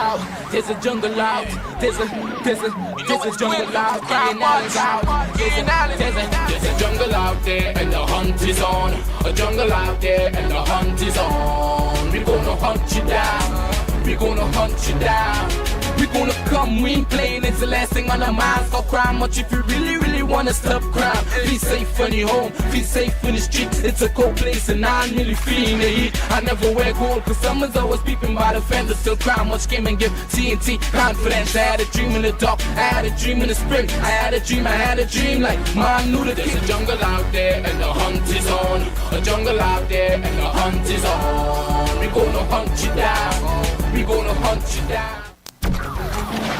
Yo, there's a jungle out. There's a jungle out. There's a jungle out there and the hunt is on. A jungle out there and the hunt is on. We gonna hunt you down. We gonna hunt you down. We gonna come, we ain't playing, it's the last thing on our minds. Stop crime much if you really wanna stop crime. Be safe when you're home, be safe in the streets. It's a cold place and I'm really feeling the heat. I never wear gold cause someone's always peeping by the fence. Still crime much came and give TNT confidence. I had a dream in the dark, I had a dream in the spring. I had a dream like mom knew that there's a jungle out there and the hunt is on. A jungle out there and the hunt is on. We gonna hunt you down, we gonna hunt you down.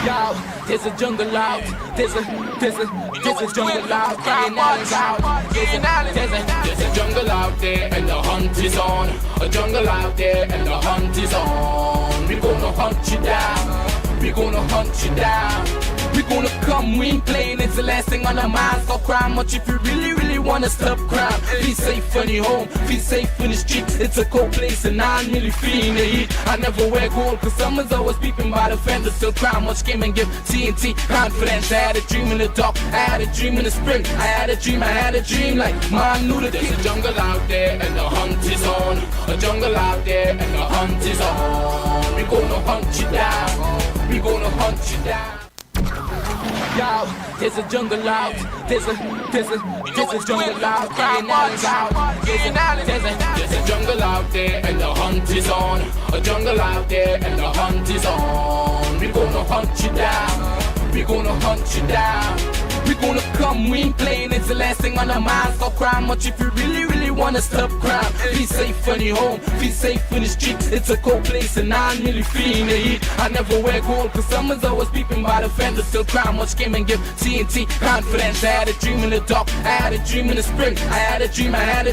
Yo, there's a jungle out. There's a jungle out. There's a jungle out there and the hunt is on. A jungle out there and the hunt is on. We gonna hunt you down. We gonna hunt you down. We gonna come, we ain't playing, it's the last thing on our minds. Stop crime much if you really wanna stop crime. Be safe when you're home, be safe in the streets. It's a cold place and I'm really feeling the heat. I never wear gold cause someone's always peeping by the fence. Still crime much came and give TNT confidence. I had a dream in the dark, I had a dream in the spring. I had a dream like mom knew that there's a jungle out there and the hunt is on. A jungle out there and the hunt is on. We gonna hunt you down, we gonna hunt you down. Yo, there's a jungle out. There's a jungle out. There's a jungle out there and the hunt is on. A jungle out there and the hunt is on. We gonna hunt you down. We gonna hunt you down. We gonna come, we ain't playing, it's the last thing on our minds. Stop crime much if you really wanna stop crime. Be safe when you're home, be safe in the streets. It's a cold place and I'm really feeling the heat. I never wear gold cause someone's always peeping by the fence. Still crime much came and give TNT confidence. I had a dream in the dark, I had a dream in the spring. I had a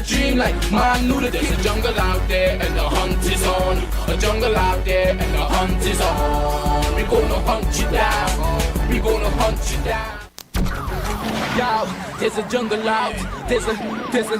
dream like mom knew that there's a jungle out there and the hunt is on. A jungle out there and the hunt is on. We gonna hunt you down, we gonna hunt you down. Yo, there's a jungle out. There's a jungle out. There's a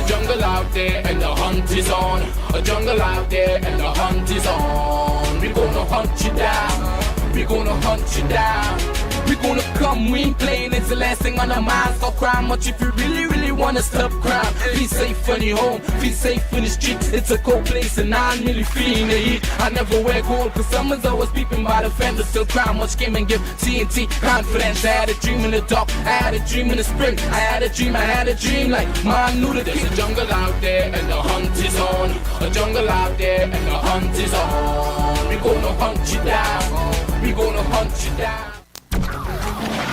jungle out there and the hunt is on. A jungle out there and the hunt is on. We gonna hunt you down. We gonna hunt you down. We gonna come, we ain't playing, it's the last thing on our minds. Stop crime much if you really wanna stop crime. Be safe when you're home, be safe in the streets. It's a cold place and I'm really feeling the heat. I never wear gold cause someone's always peeping by the fence. Still crime much came and give TNT confidence. I had a dream in the dark, I had a dream in the spring. I had a dream like mom knew that there's a jungle out there and the hunt is on. A jungle out there and the hunt is on. We gonna hunt you down, we gonna hunt you down.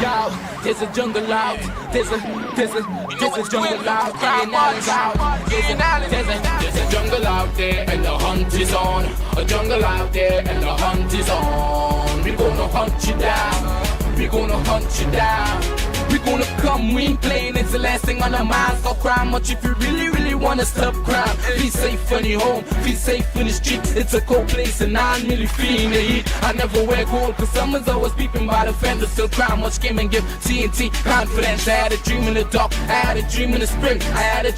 Yo, there's a jungle out. There's a jungle out. There's a jungle out there and the hunt is on. A jungle out there and the hunt is on. We gonna hunt you down. We gonna hunt you down. We gonna come, we ain't playing, it's the last thing on our minds. Stop crime much if you really wanna stop crime. Be safe when you're home, be safe in the streets. It's a cold place and I'm really feeling the heat. I never wear gold cause someone's always peeping by the fence. Still crime much came and give TNT confidence. I had a dream in the dark, I had a dream in the spring. I had a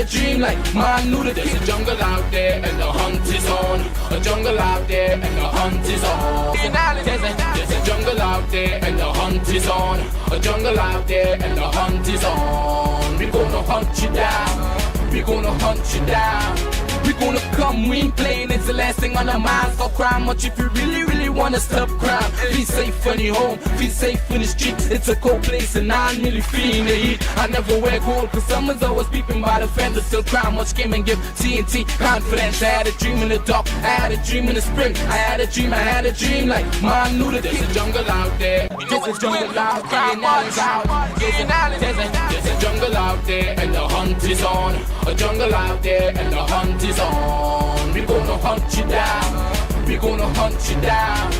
dream like mom knew that there's a jungle out there and the hunt is on. A jungle out there and the hunt is on. There's a jungle out there and the hunt is on. A jungle out there and the hunt is on. We gonna hunt you down, we gonna hunt you down. We gonna come, we ain't playing, it's the last thing on our minds. Stop crime much if you really wanna stop crime. Be safe when you're home, be safe in the streets. It's a cold place and I'm really feeling the heat. I never wear gold cause someone's always peeping by the fence. Still crime much came and give TNT confidence. I had a dream in the dark, I had a dream in the spring. I had a dream like mom knew that there's a jungle out there. There's a jungle out there. There's a jungle out there and the hunt is on. A jungle out there and the hunt is on. We gonna hunt you down, we gonna hunt you down.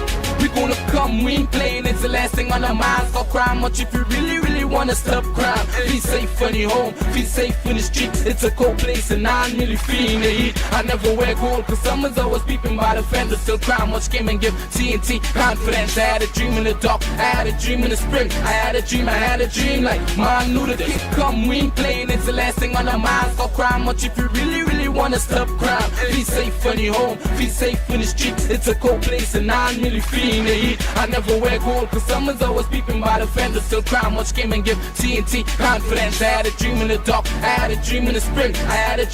We gonna come, we ain't playing, it's the last thing on our minds. Stop crime much if you really wanna stop crime. Be safe when you're home, be safe in the streets. It's a cold place and I'm really feeling the heat. I never wear gold cause someone's always peeping by the fence. Still crime much came and give TNT confidence. I had a dream in the dark, I had a dream in the spring. I had a dream like mom knew that there's a come, we ain't playing, it's the last thing on our minds. Stop crime much if you really wanna stop crime. Feel safe when you home, feel safe in the streets. It's a cold place and I'm really feeling the heat. I never wear gold cause someone's always peeping by the fender. Still crime, watch game and give TNT confidence. I had a dream in the dark, I had a dream in the spring. I had a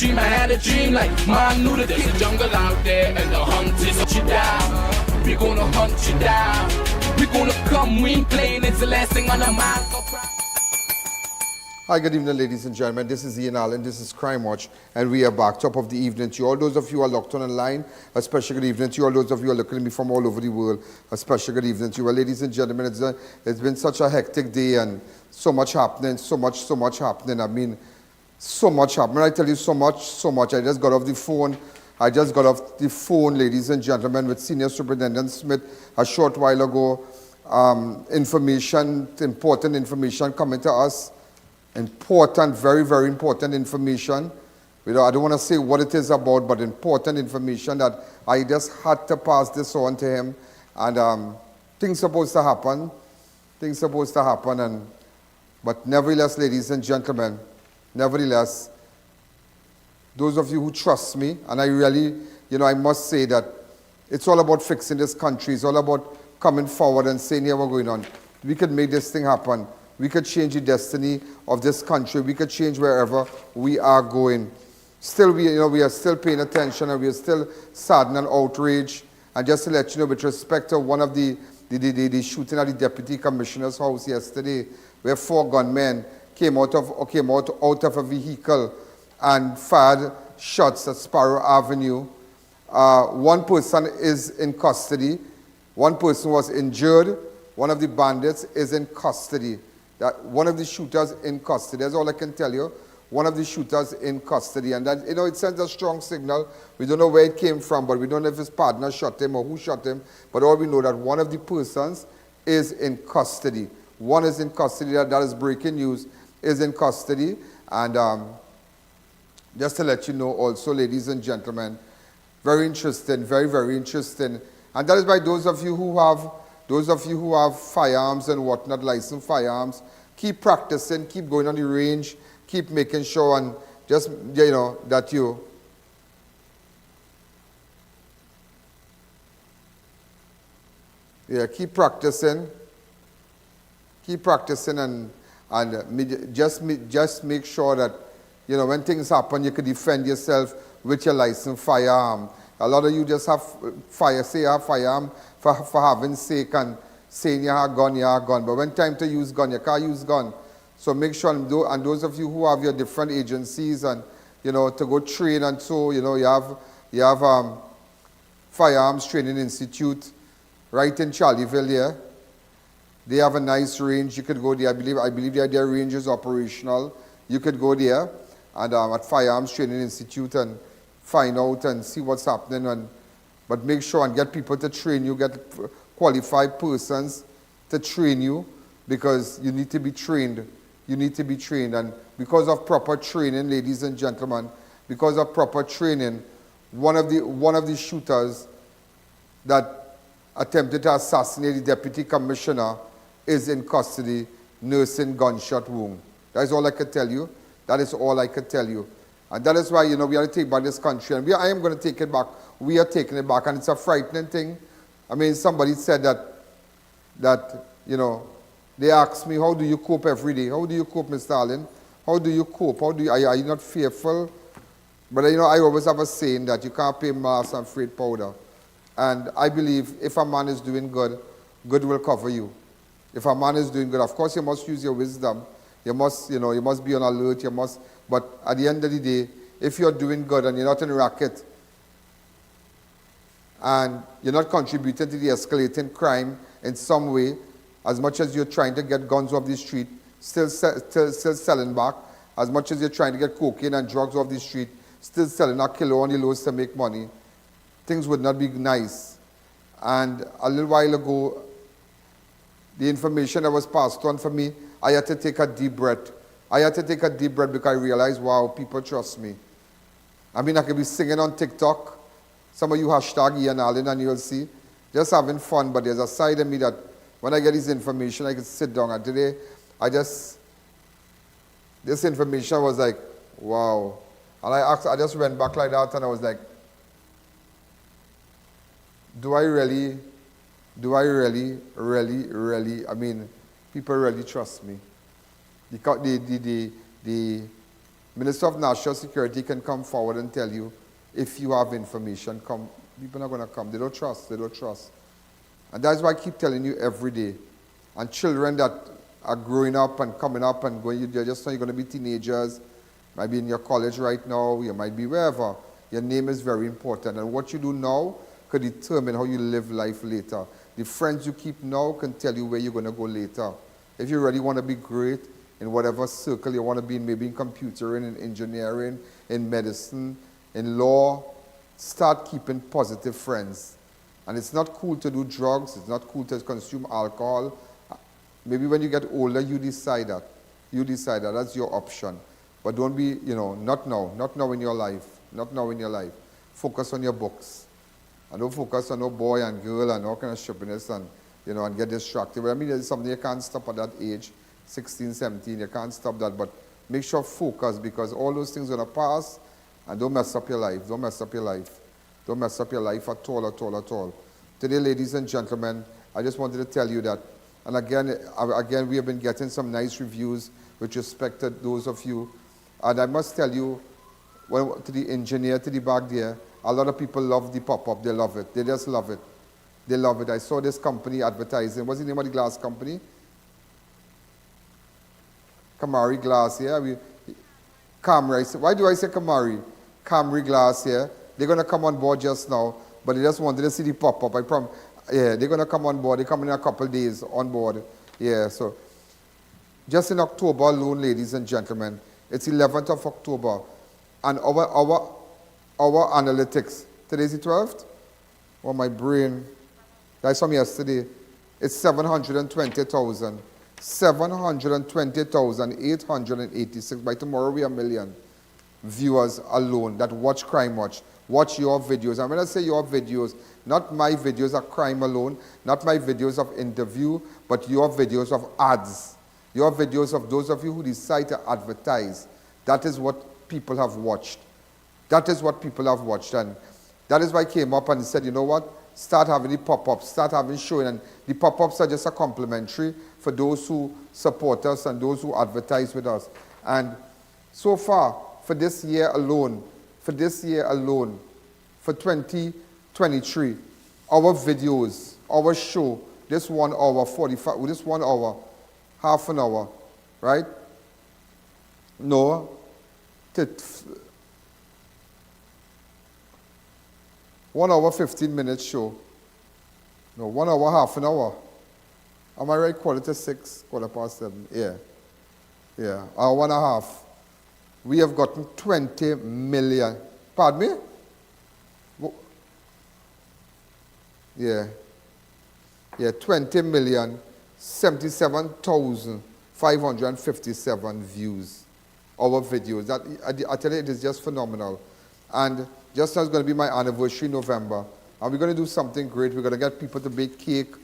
dream like man knew that there's a jungle out there and the hunt is hunt you down. We gonna hunt you down. We gonna come, we ain't playing, it's the last thing on our mind. Hi, good evening, ladies and gentlemen. This is I.A.N, this is Crime Watch, and we are back. Top of the evening to you. All those of you who are locked on online, a special good evening to you. All those of you who are looking at me from all over the world, a special good evening to you. Well, ladies and gentlemen, it's been such a hectic day and so much happening, so much happening. I mean, so much happening. I tell you so much. I just got off the phone, ladies and gentlemen, with Senior Superintendent Smith a short while ago. Important information coming to us. Important, very, very important information. I don't want to say what it is about, but important information that I just had to pass this on to him. And things supposed to happen. But nevertheless, ladies and gentlemen, those of you who trust me, and I really, I must say that it's all about fixing this country. It's all about coming forward and saying, here, we're going on. We could make this thing happen. We could change the destiny of this country. We could change wherever we are going. Still, we are still paying attention and we are still saddened and outraged. And just to let you know, with respect to one of the shooting at the Deputy Commissioner's house yesterday, where 4 gunmen came out of a vehicle and fired shots at Sparrow Avenue. One person is in custody. One person was injured. One of the bandits is in custody. One of the shooters in custody. That's all I can tell you. One of the shooters in custody. And that, it sends a strong signal. We don't know where it came from, but we don't know if his partner shot him or who shot him. But all we know that one of the persons is in custody. One is in custody. That is breaking news. Is in custody. And just to let you know also, ladies and gentlemen, very interesting, very, very interesting. And that is by those of you who have firearms and whatnot, licensed firearms, keep practicing, keep going on the range, keep making sure and just, that you keep practicing and just make sure that, when things happen, you can defend yourself with your licensed firearm. A lot of you just have firearm for having sake and saying you have gun. But when time to use gun, you can't use gun. So make sure, and those of you who have your different agencies and, to go train and so, you have Firearms Training Institute right in Charlieville here. They have a nice range. You could go there. I believe their range is operational. You could go there and at Firearms Training Institute and find out and see what's happening. But make sure and get people to train you, get qualified persons to train you, because you need to be trained. You need to be trained. And because of proper training, ladies and gentlemen, because of proper training, one of the shooters that attempted to assassinate the Deputy Commissioner is in custody, nursing gunshot wound. That is all I can tell you. That is all I can tell you. And that is why, we have to take back this country. And I am going to take it back. We are taking it back. And it's a frightening thing. I mean, somebody said that they asked me, how do you cope every day? How do you cope, Mr. Allen? How do you cope? Are you not fearful? But, I always have a saying that you can't pay mass and freight powder. And I believe if a man is doing good, good will cover you. If a man is doing good, of course you must use your wisdom. You must be on alert. But at the end of the day, if you're doing good and you're not in a racket and you're not contributing to the escalating crime in some way, as much as you're trying to get guns off the street, still selling back, as much as you're trying to get cocaine and drugs off the street, still selling a kilo on the lows to make money, things would not be nice. And a little while ago, the information that was passed on for me, I had to take a deep breath. Because I realized, wow, people trust me. I mean, I could be singing on TikTok. Some of you hashtag I.A.N and you'll see. Just having fun, but there's a side of me that when I get this information, I can sit down. And today, this information was like, wow. And I just went back like that and I was like, do I really, I mean, people really trust me? The Minister of National Security can come forward and tell you, if you have information, come. People are going to come. They don't trust. And that's why I keep telling you every day. And children that are growing up and coming up and going, you're going to be teenagers, might be in your college right now, you might be wherever. Your name is very important. And what you do now could determine how you live life later. The friends you keep now can tell you where you're going to go later. If you really want to be great in whatever circle you want to be in, maybe in computing, in engineering, in medicine, in law, start keeping positive friends. And it's not cool to do drugs. It's not cool to consume alcohol. Maybe when you get older, you decide that. That's your option. But don't be, not now in your life. Focus on your books. And don't focus on no boy and girl and all kind of stupidness and, and get distracted. But I mean, it's something you can't stop at that age, 16, 17. You can't stop that. But make sure focus, because all those things are going to pass. And don't mess up your life. Don't mess up your life at all. Today, ladies and gentlemen, I just wanted to tell you that. And again, we have been getting some nice reviews with respect to those of you. And I must tell you, to the engineer, to the back there, a lot of people love the pop-up. They love it. They just love it. They love it. I saw this company advertising. What's the name of the glass company? Camari Glass, yeah? Camry. Why do I say Camari? Camry Glass, yeah? They're going to come on board just now, but they just wanted to see the pop-up. I promise. Yeah, they're going to come on board. They come in a couple of days on board. Yeah, so just in October alone, ladies and gentlemen, it's 11th of October, and our analytics, today's the 12th? Oh, my brain. I saw me yesterday. It's 720,000. 720,886. By tomorrow, we are 1 million viewers alone that watch Crime Watch. Watch your videos. And when I say your videos, not my videos of crime alone, not my videos of interview, but your videos of ads. Your videos of those of you who decide to advertise. That is what people have watched. And that is why I came up and said, you know what? Start having the pop-ups, start having showing. And the pop-ups are just a complimentary for those who support us and those who advertise with us. And so far, for this year alone, for 2023, our videos, our show, this 1 hour, 45, this 1 hour, half an hour, right? No, 1 hour, 15 minutes show. No, 1 hour, half an hour. Am I right? 6:45, 7:15. Yeah. Yeah, hour and a half. We have gotten 20 million. Pardon me? Yeah. Yeah, 20,077,557 views. Our videos. That, I tell you, it is just phenomenal. And just now it's going to be my anniversary in November. And we're going to do something great. We're going to get people to bake cake.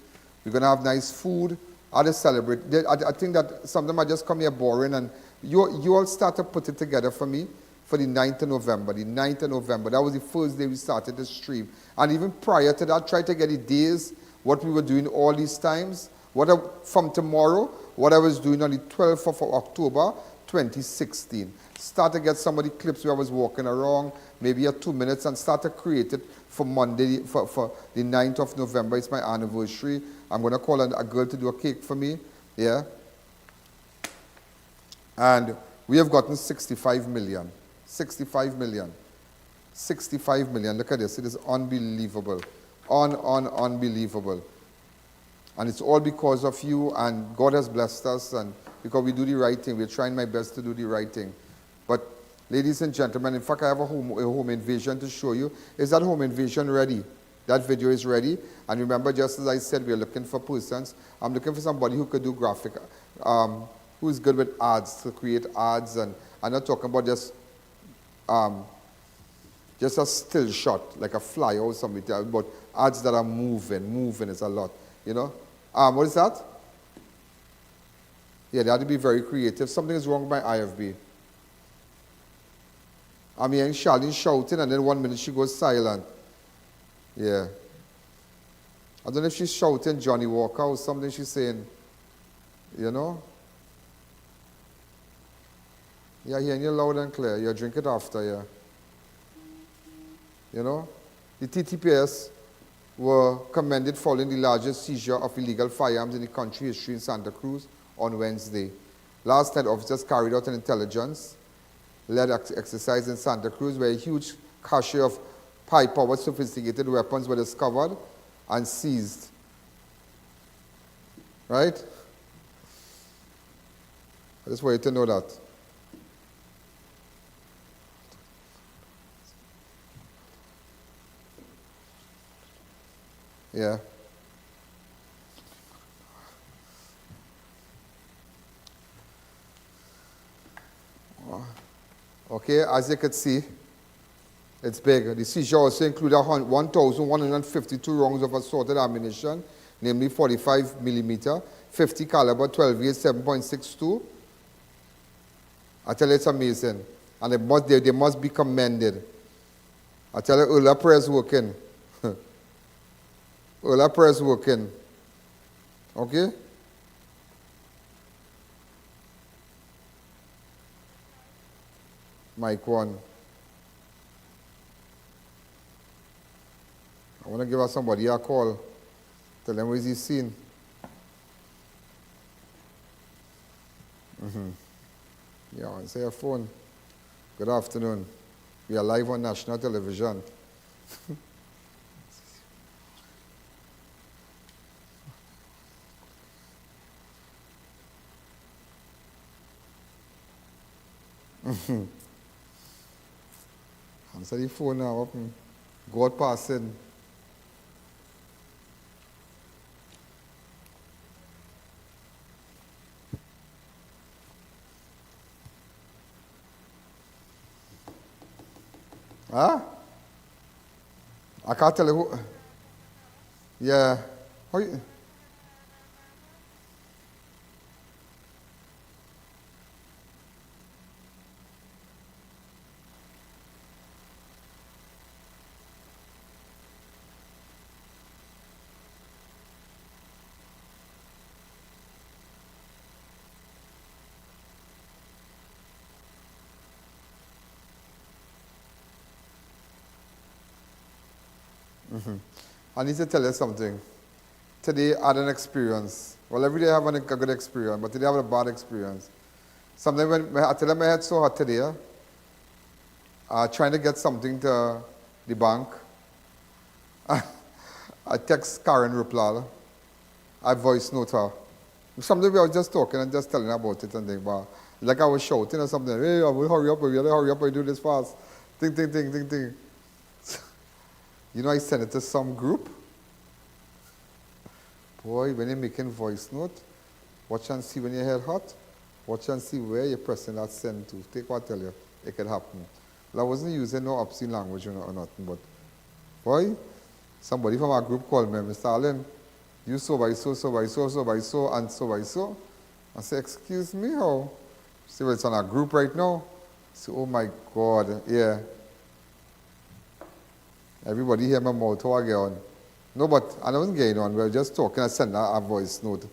We're going to have nice food. How to celebrate. I think that sometimes I just come here boring, and you all start to put it together for me for the 9th of November. The 9th of November. That was the first day we started the stream. And even prior to that, try to get the days, what we were doing all these times. From tomorrow, what I was doing on the 12th of October, 2016. Start to get some of the clips where I was walking around, maybe 2 minutes, and start to create it for Monday, for the 9th of November. It's my anniversary. I'm going to call a girl to do a cake for me. Yeah. And we have gotten 65 million. 65 million. 65 million. Look at this. It is unbelievable. Unbelievable. And it's all because of you, and God has blessed us, and because we do the right thing. We're trying my best to do the right thing. But, ladies and gentlemen, in fact, I have a home invasion to show you. Is that home invasion ready? That video is ready. And remember, just as I said, we're looking for persons. I'm looking for somebody who could do graphic, who is good with ads, to create ads. And I'm not talking about just a still shot, like a flyer or something, but ads that are moving. Moving is a lot, you know. What is that? Yeah, they have to be very creative. Something is wrong with my IFB. I'm hearing Charlene shouting, and then 1 minute she goes silent. Yeah. I don't know if she's shouting Johnny Walker or something she's saying. You know? Yeah, hearing you loud and clear. You drink it after, yeah. You know? The TTPS were commended following the largest seizure of illegal firearms in the country history in Santa Cruz on Wednesday. Last night, officers carried out an intelligence-led exercise in Santa Cruz where a huge cache of high-powered sophisticated weapons were discovered and seized. Right? I just want you to know that. Yeah. Okay, as you can see, it's big. The seizure also included 1,152 rounds of assorted ammunition, namely 45 millimeter, 50 caliber, 12 gauge, 7.62. I tell you, it's amazing. And they must be commended. I tell you, Ula prayers working. Ula prayers working. Okay? Mike 1. I want to give somebody a call. Tell them where is he seen. Yeah, answer your phone. Good afternoon. We are live on national television. Answer the phone now. Open. God passing. Huh? I can't tell you who. Yeah. How you? I need to tell you something. Today I had an experience. Well, every day I have a good experience, but today I have a bad experience. Something when I tell you my head so hot today, trying to get something to the bank. I text Karen Ruplal. I voice note her. Something we were just talking and just telling her about it and things, but like I was shouting or something. Hey, I will hurry up, we gotta hurry up, I do this fast. Ting. You know, I sent it to some group. Boy, when you're making voice note, watch and see when your head hot. Watch and see where you're pressing that send to. Take what I tell you, it could happen. Well, I wasn't using no obscene language or nothing, but boy, somebody from our group called me, Mr. Allen, you so by so, and so by so. I said, excuse me, how? See, well, it's on our group right now. I said, oh my God, yeah. Everybody hear my mouth, how I get on. No, but I wasn't getting on. We were just talking. I sent a voice note.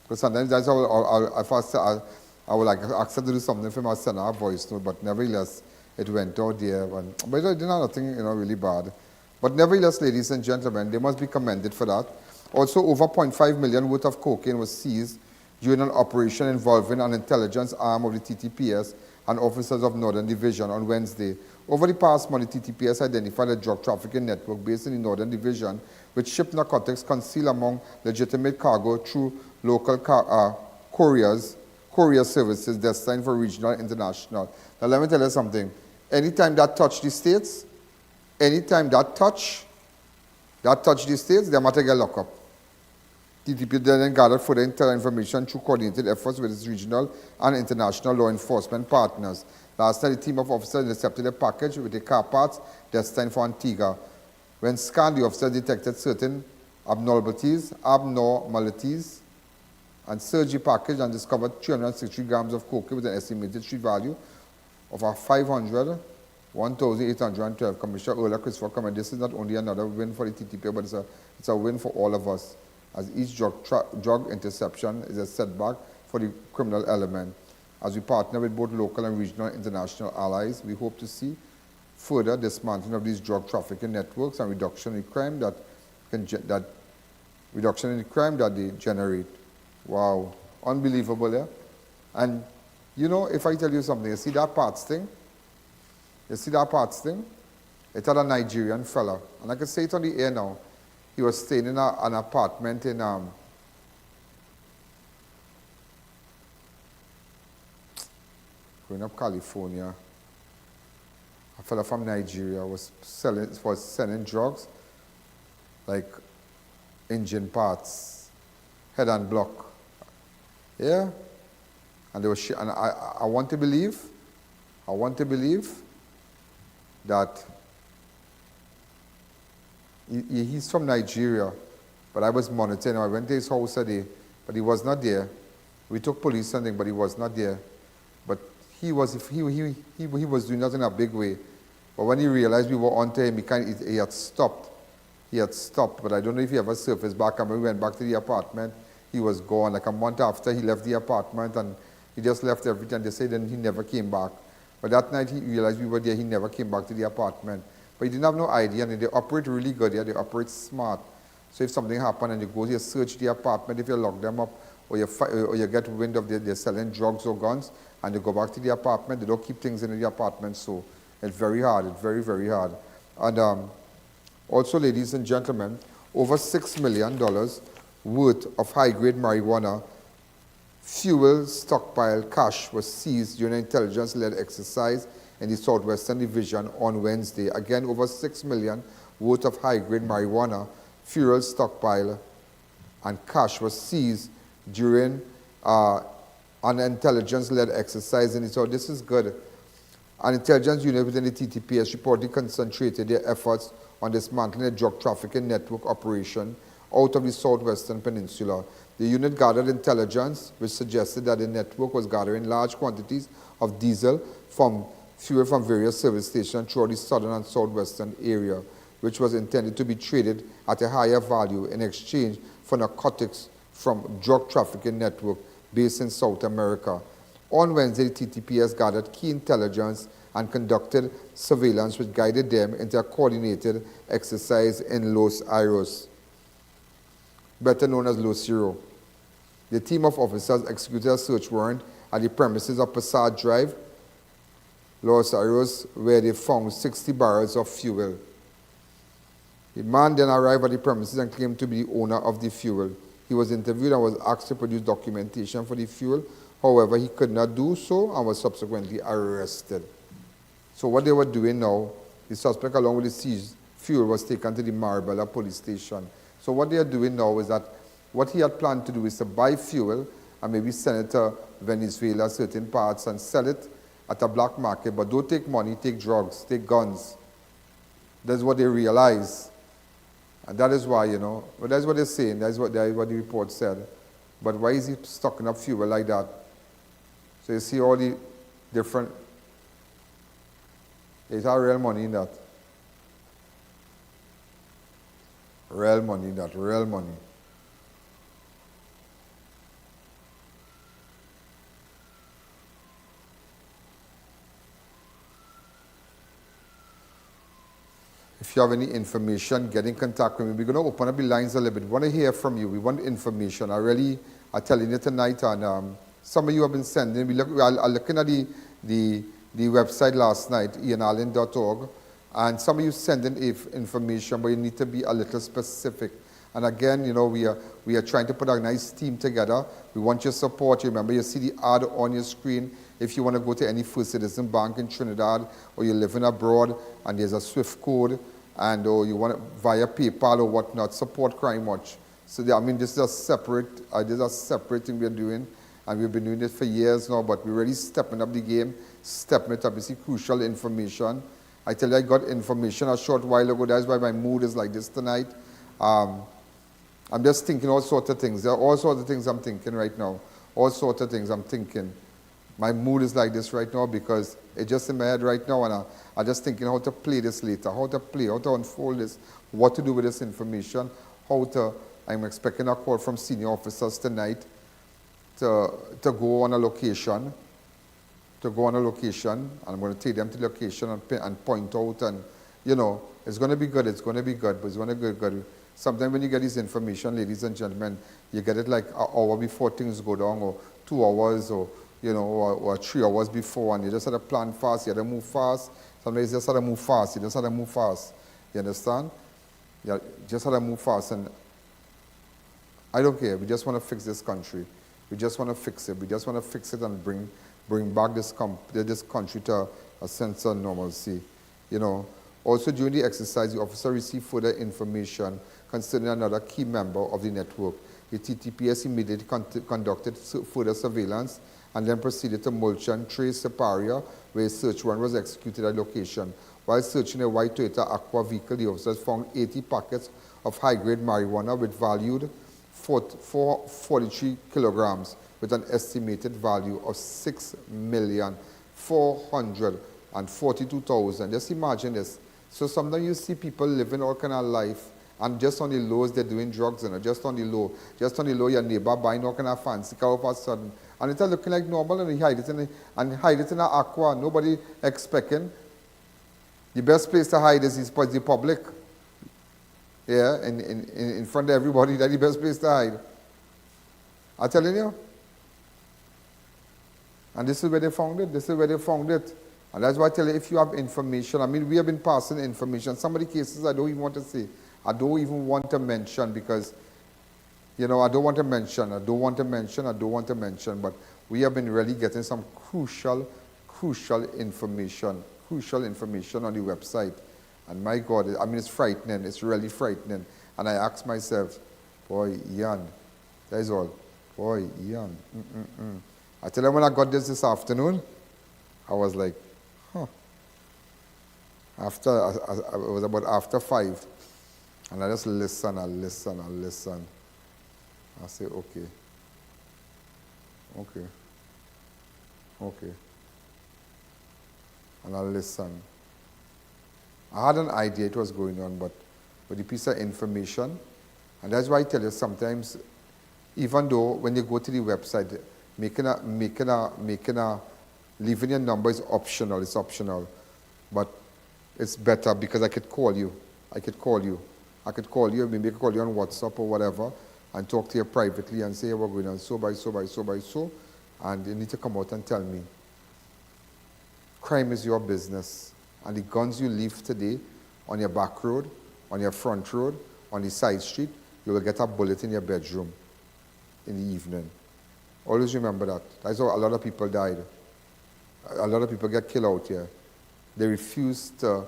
Because sometimes that's how I would like ask her to do something for me. I send her a voice note. But nevertheless, it went out there. But it did nothing, really bad. But nevertheless, ladies and gentlemen, they must be commended for that. Also, over 0.5 million worth of cocaine was seized during an operation involving an intelligence arm of the TTPS and officers of Northern Division on Wednesday. Over the past month, the TTPS identified a drug trafficking network based in the Northern Division, which shipped narcotics concealed among legitimate cargo through local courier services destined for regional and international. Now, let me tell you something. Anytime that touch the states, anytime that touch the states, they might get locked up. TTP then gathered further intel information through coordinated efforts with its regional and international law enforcement partners. Last night, a team of officers intercepted a package with the car parts destined for Antigua. When scanned, the officers detected certain abnormalities, and searched the package and discovered 360 grams of cocaine with an estimated street value of $500 1,812. Commissioner Ola Christopher comment. This is not only another win for the TTPS, but it's a win for all of us, as each drug interception is a setback for the criminal element. As we partner with both local and regional and international allies, we hope to see further dismantling of these drug trafficking networks and reduction in crime that they generate. Wow, unbelievable, yeah? And you know, if I tell you something, you see that parts thing? You see that parts thing? It had a Nigerian fella, and I can say it on the air now. He was staying in an apartment in growing up California. A fella from Nigeria was selling drugs, like engine parts, head and block. Yeah, and they were. And I want to believe that he's from Nigeria, but I was monitoring him. I went to his house today, but he was not there. We took police and thing, but he was not there. But he was doing that in a big way. But when he realized we were onto him, he had stopped. He had stopped, but I don't know if he ever surfaced back. And when we went back to the apartment, he was gone. Like a month after, he left the apartment, and he just left everything. They said then he never came back. But that night, he realized we were there. He never came back to the apartment. But he didn't have no idea, and they operate really good. Yeah, they operate smart. So if something happened and you go, you search the apartment, if you lock them up, or you get wind of they're selling drugs or guns, and you go back to the apartment, they don't keep things in the apartment. So it's very hard. It's very, very hard. And also, ladies and gentlemen, over $6 million worth of high-grade marijuana fuel stockpile cash was seized during an intelligence-led exercise in the Southwestern Division on Wednesday. Again, over $6 million worth of high-grade marijuana fuel stockpile and cash was seized during an intelligence-led exercise in the South. This is good. An intelligence unit within the TTPS reportedly concentrated their efforts on dismantling a drug trafficking network operation out of the Southwestern Peninsula. The unit gathered intelligence which suggested that the network was gathering large quantities of diesel from fuel from various service stations throughout the southern and southwestern area, which was intended to be traded at a higher value in exchange for narcotics from drug trafficking network based in South America. On Wednesday, the TTPS gathered key intelligence and conducted surveillance which guided them into a coordinated exercise in Los Iros, better known as Los Zero. The team of officers executed a search warrant at the premises of Passage Drive, Los Iros, where they found 60 barrels of fuel. The man then arrived at the premises and claimed to be the owner of the fuel. He was interviewed and was asked to produce documentation for the fuel. However, he could not do so and was subsequently arrested. So what they were doing now, the suspect along with the seized fuel was taken to the Marbella police station. So what they are doing now is that what he had planned to do is to buy fuel and maybe send it to Venezuela, certain parts, and sell it at a black market. But don't take money, take drugs, take guns. That's what they realize. And that is why, but that's what they're saying. That's what the report said. But why is he stocking up fuel like that? So you see all the different... There's our real money in that. Real money in that, real money. If you have any information, get in contact with me. We're going to open up the lines a little bit. We want to hear from you. We want information. I'm telling you tonight, and some of you have been sending. We are looking at the website last night, I.A.N, and some of you sending information, but you need to be a little specific. And again, we are trying to put a nice team together. We want your support. Remember, you see the ad on your screen. If you want to go to any First Citizen Bank in Trinidad, or you're living abroad, and there's a SWIFT code, and or you want it via PayPal or whatnot, support Crime Watch. So this is a separate thing we're doing, and we've been doing this for years now, but we're really stepping up the game, stepping it up. You see crucial information. I tell you, I got information a short while ago. That's why my mood is like this tonight. I'm just thinking all sorts of things. There are all sorts of things I'm thinking right now. All sorts of things I'm thinking. My mood is like this right now because It's just in my head right now, and I'm just thinking how to play this later, how to unfold this, what to do with this information, I'm expecting a call from senior officers tonight to go on a location, and I'm going to take them to the location and point out, and, you know, it's going to be good, but it's going to be good. Sometimes when you get this information, ladies and gentlemen, you get it like an hour before things go down, or 2 hours, or, you know, or 3 hours before, and you just have to plan fast, you have to move fast. Sometimes you just have to move fast, You understand? You just have to move fast, and I don't care. We just want to fix this country. We just want to fix it. We just want to fix it and bring back this country to a sense of normalcy. You know. Also, during the exercise, the officer received further information concerning another key member of the network. The TTPS immediately conducted further surveillance and then proceeded to mulch and trace the area where a search warrant was executed at location. While searching a white Toyota Aqua vehicle, the officers found 80 packets of high-grade marijuana with valued 43 kilograms with an estimated value of 6,442,000. Just imagine this. So sometimes you see people living all kind of life, and just on the lows they're doing drugs, you know, just on the low, your neighbor buying all kind of fancy car all of a sudden, and it's looking like normal, and he hide it in an aqua. Nobody expecting. The best place to hide is the public. Yeah, in front of everybody, that's the best place to hide. I'm telling you. And this is where they found it. And that's why I tell you, if you have information, I mean, we have been passing information. Some of the cases I don't even want to say. I don't even want to mention because, you know, I don't want to mention, but we have been really getting some crucial information on the website. And my God, I mean, it's frightening. It's really frightening. And I ask myself, boy, I-A.N, that is all. Boy, I-A.N. I tell you, when I got this afternoon, I was like, huh. It was about after 5. And I just listen. I say, okay. And I listen. I had an idea it was going on, but with the piece of information, and that's why I tell you sometimes, even though when you go to the website, leaving your number is optional. It's optional, but it's better because I could call you. Maybe I could call you on WhatsApp or whatever, and talk to you privately and say, hey, we're going on so, and you need to come out and tell me. Crime is your business, and the guns you leave today on your back road, on your front road, on the side street, you will get a bullet in your bedroom in the evening. Always remember that. That's how a lot of people died. A lot of people get killed out here. They refuse to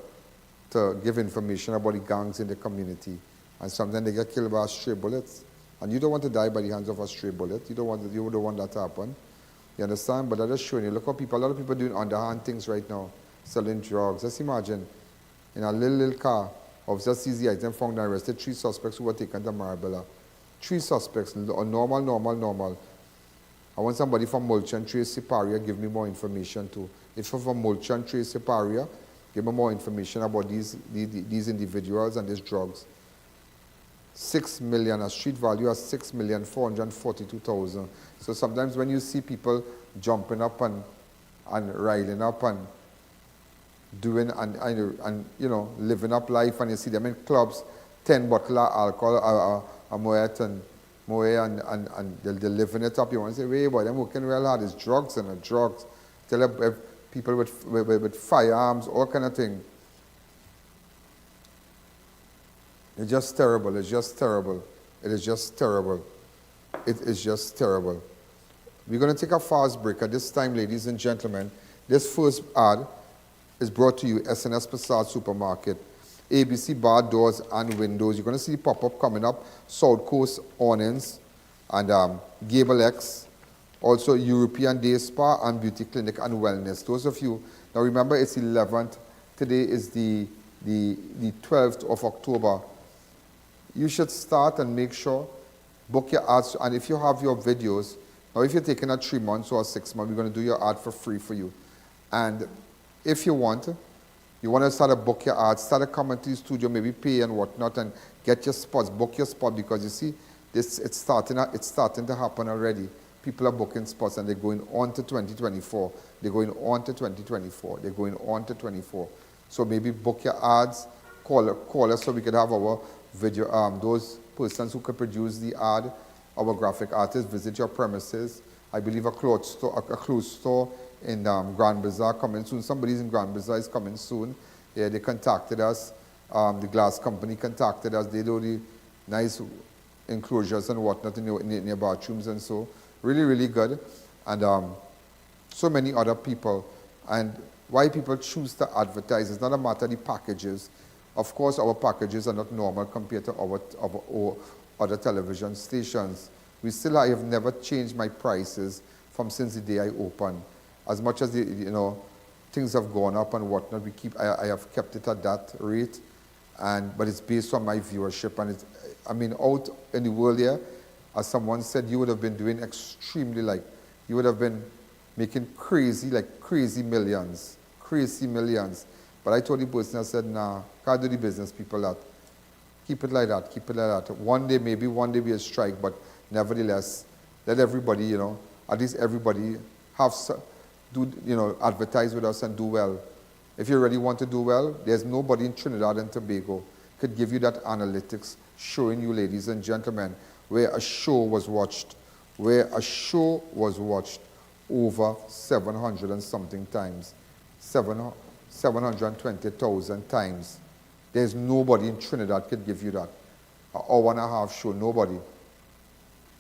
give information about the gangs in the community. And sometimes they get killed by stray bullets. And you don't want to die by the hands of a stray bullet. You don't want that to happen. You understand? But I'm just showing you. Look how a lot of people doing underhand things right now. Selling drugs. Just imagine, in a little car, officer sees the item found and arrested 3 suspects who were taken to Marabella. 3 suspects, normal. I want somebody from Mulch and Trace Siparia give me more information too. If you're from Mulch and Trace Siparia, give me more information about these individuals and these drugs. 6 million, a street value of 6,442,000. So sometimes when you see people jumping up and riding up and doing and you know, living up life, and you see them in clubs, 10 bottle of alcohol, a Moet and they're living it up. You want to say, wait, boy, they're working real hard. It's drugs and drugs. Tell them people with firearms, all kind of thing. It's just terrible. It is just terrible. We're going to take a fast break. At this time, ladies and gentlemen, this first ad is brought to you, SNS Passage Supermarket. ABC bar doors and windows. You're going to see the pop-up coming up. South Coast Awnings and Gable X. Also European Day Spa and Beauty Clinic and Wellness. Those of you, now remember it's 11th. Today is the 12th of October. You should start and make sure, book your ads. And if you have your videos, now if you're taking a 3 months or a 6 months, we're going to do your ad for free for you. And if you want to start to book your ads, start to come into the studio, maybe pay and whatnot, and get your spots, book your spot, because you see, it's starting to happen already. People are booking spots and they're going on to 2024. They're going on to 2024. They're going on to 24. So maybe book your ads, call us so we could have our video, those persons who could produce the ad, our graphic artists, visit your premises. I believe a clothes store in Grand Bazaar coming soon. Somebody's in Grand Bazaar is coming soon. Yeah, they contacted us. The glass company contacted us. They do the nice enclosures and whatnot in their bathrooms and so. Really, really good. And so many other people. And why people choose to advertise, it's not a matter of the packages. Of course, our packages are not normal compared to our other television stations. I have never changed my prices from since the day I opened. As much as things have gone up and whatnot, I have kept it at that rate. But it's based on my viewership. And out in the world here, as someone said, you would have been doing extremely, you would have been making crazy millions. But I told the person, I said, nah, can't do the business people that. Keep it like that, keep it like that. Maybe one day we strike, but nevertheless, let everybody, at least everybody advertise with us and do well. If you really want to do well, there's nobody in Trinidad and Tobago could give you that analytics showing you, ladies and gentlemen, where a show was watched over 700 and something times, 720,000 times. There's nobody in Trinidad could give you that. An hour and a half show, nobody.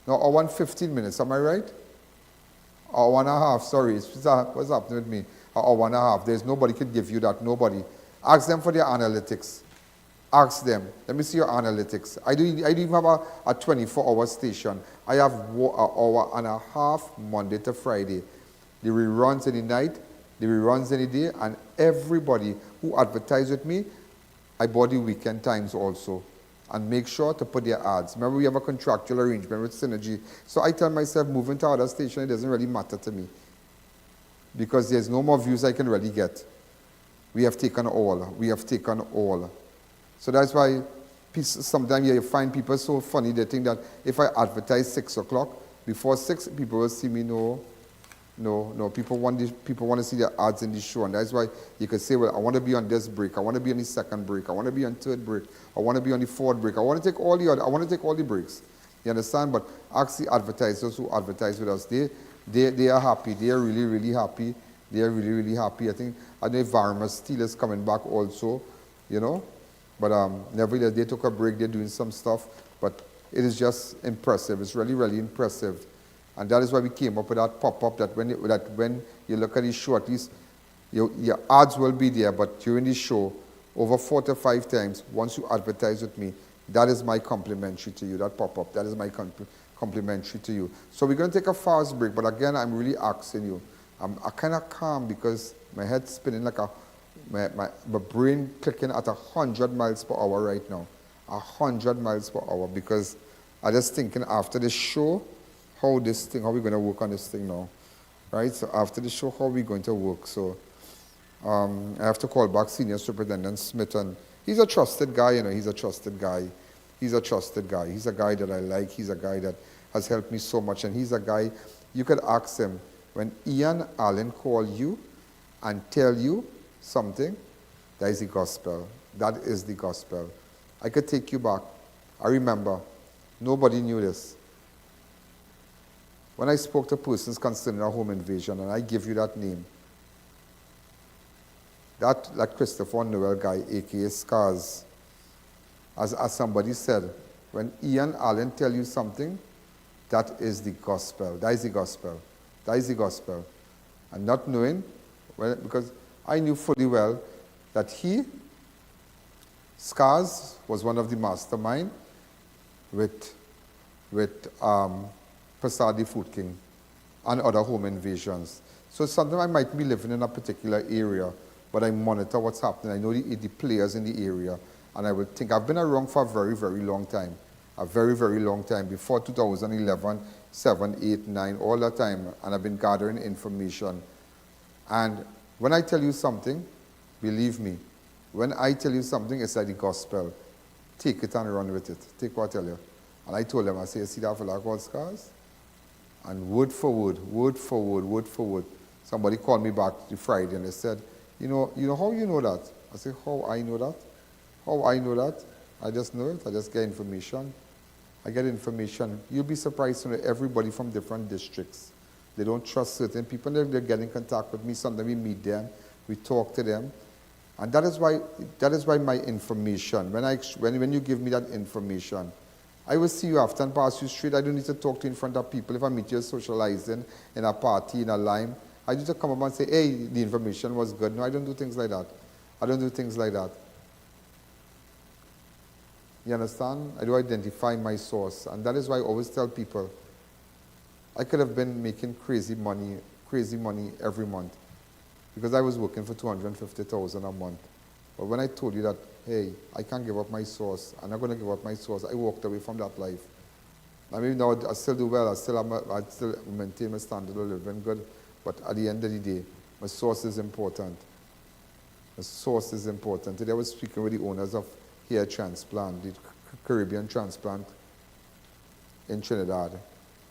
No, hour and 15 minutes, am I right? Hour and a half, sorry, what's happening with me? An hour and a half, there's nobody could give you that, nobody. Ask them for their analytics. Ask them, let me see your analytics. I don't even have a 24-hour station. I have an hour and a half Monday to Friday. The reruns in the night, the reruns in the day, and everybody who advertise with me, I bought the weekend times also. And make sure to put their ads. Remember, we have a contractual arrangement with Synergy. So I tell myself, moving to other station, it doesn't really matter to me. Because there's no more views I can really get. We have taken all. We have taken all. So that's why sometimes you find people so funny, they think that if I advertise 6 o'clock, before 6, people will see me. No, people want to see the ads in the show. And that's why you can say, well, I want to be on this break. I want to be on the second break. I want to be on third break. I want to be on the fourth break. I want to take all the breaks. You understand? But ask the advertisers who advertise with us. They are happy. They are really, really happy. They are really, really happy. I know Varma Steel is coming back also, But nevertheless, they took a break. They're doing some stuff. But it is just impressive. It's really, really impressive. And that is why we came up with that pop-up that when you look at the show, at least your ads will be there, but during the show, over 4 to 5 times, once you advertise with me, that is my complimentary to you, that pop-up. That is my complimentary to you. So we're going to take a fast break, but again, I'm really asking you. I'm kind of calm because my head's spinning like my brain clicking at 100 miles per hour right now. 100 miles per hour, because I'm just thinking after the show, how are we going to work on this thing now, right? So after the show, how are we going to work? So I have to call back Senior Superintendent Smith, and he's a trusted guy, he's a trusted guy. He's a trusted guy. He's a guy that I like. He's a guy that has helped me so much, and he's a guy, you could ask him, when I.A.N call you and tell you something, that is the gospel. That is the gospel. I could take you back. I remember, nobody knew this. When I spoke to persons concerning a home invasion, and I give you that name, that Christopher Noel guy, a.k.a. Scars, as somebody said, when I.A.N tell you something, that is the gospel. That is the gospel. That is the gospel. And not knowing, because I knew fully well that Scars, was one of the mastermind with Prasad Food King and other home invasions. So sometimes I might be living in a particular area, but I monitor what's happening. I know the players in the area, and I would think, I've been around for a very, very long time. A very, very long time, before 2011, 7, 8, 9, all that time, and I've been gathering information. And When I tell you something, believe me. When I tell you something, it's like the gospel. Take it and run with it. Take what I tell you. And I told them, I said, you see that fella called Scars? And word for word, word for word, word for word. Somebody called me back the Friday and they said, you know how you know that? I said, how I know that? How I know that? I just know it. I just get information. I get information. You'll be surprised to know everybody from different districts. They don't trust certain people. They get in contact with me. Sometimes we meet them. We talk to them. And that is why my information, when you give me that information, I will see you after and pass you straight. I don't need to talk to you in front of people. If I meet you socializing in a party, in a lime, I need to come up and say, hey, the information was good. No, I don't do things like that. I don't do things like that. You understand? I do identify my source. And that is why I always tell people, I could have been making crazy money every month because I was working for $250,000 a month. But when I told you that, hey, I can't give up my source, I'm not going to give up my source, I walked away from that life. I mean, now I still do well, I still maintain my standard of living good, but at the end of the day, my source is important. The source is important. Today I was speaking with the owners of hair transplant, the Caribbean transplant in Trinidad.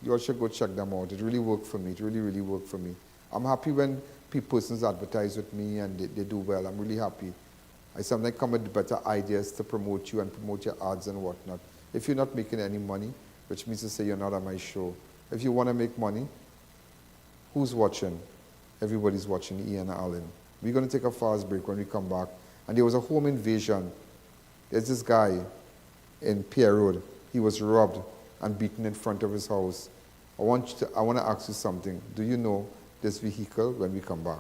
You all should go check them out. It really worked for me. It really, really worked for me. I'm happy when persons advertise with me and they do well. I'm really happy. I sometimes come with better ideas to promote you and promote your ads and whatnot. If you're not making any money, which means to say you're not on my show. If you want to make money, who's watching? Everybody's watching I.A.N. We're going to take a fast break when we come back. And there was a home invasion. There's this guy in Pierre Road. He was robbed and beaten in front of his house. I want to ask you something. Do you know this vehicle when we come back?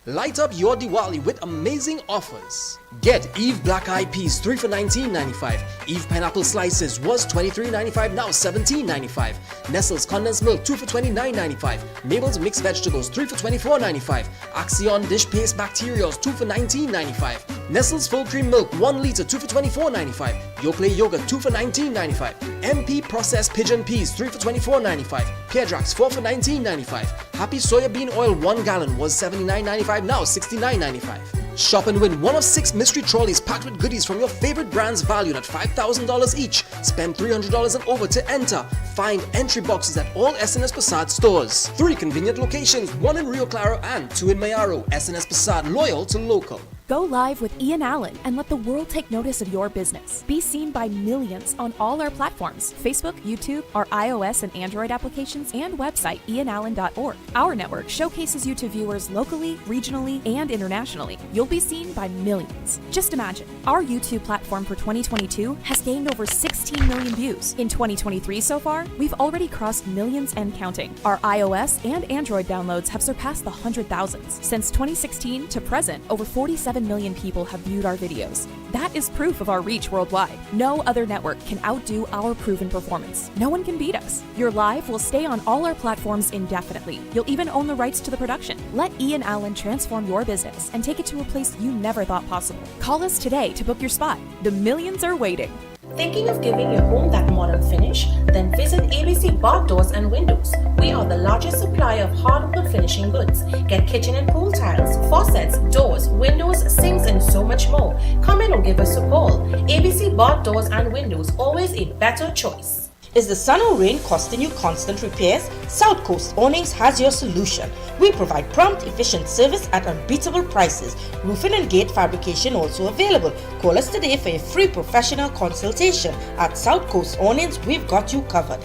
Light up your Diwali with amazing offers. Get Eve Black Eyed Peas 3 for $19.95. Eve Pineapple Slices was $23.95, now $17.95. Nestle's Condensed Milk 2 for $29.95. Mabel's Mixed Vegetables 3 for $24.95. Axion Dish Paste Bacterials 2 for $19.95. Nestle's Full Cream Milk 1 liter 2 for $24.95. Yoplait Yogurt 2 for $19.95. MP Processed Pigeon Peas 3 for $24.95. Peardrax 4 for $19.95. Happy Soya Bean Oil 1 gallon was $79.95, now $69.95. Shop and win one of 6 mystery trolleys packed with goodies from your favorite brands valued at $5,000 each. Spend $300 and over to enter. Find entry boxes at all SNS Passat stores. 3 convenient locations, 1 in Rio Claro and 2 in Mayaro. SNS Passat, loyal to local. Go live with I.A.N. and let the world take notice of your business. Be seen by millions on all our platforms: Facebook, YouTube, our iOS and Android applications, and website ianallen.org. Our network showcases you to viewers locally, regionally, and internationally. You'll be seen by millions. Just imagine, our YouTube platform for 2022 has gained over 16 million views. In 2023 so far, we've already crossed millions and counting. Our iOS and Android downloads have surpassed the 100,000s. Since 2016 to present, over 47 million people have viewed our videos. That is proof of our reach worldwide. No other network can outdo our proven performance. No one can beat us. Your live will stay on all our platforms indefinitely. You'll even own the rights to the production. Let I.A.N. transform your business and take it to a place you never thought possible. Call us today to book your spot. The millions are waiting. Thinking of giving your home that modern finish? Then visit ABC Bar Doors and Windows. We are the largest supplier of hardwood finishing goods. Get kitchen and pool tiles, faucets, doors, windows, sinks, and so much more. Come in or give us a call. ABC Bar Doors and Windows, always a better choice. Is the sun or rain costing you constant repairs? South Coast Awnings has your solution. We provide prompt, efficient service at unbeatable prices. Roofing and gate fabrication also available. Call us today for a free professional consultation. At South Coast Awnings, we've got you covered.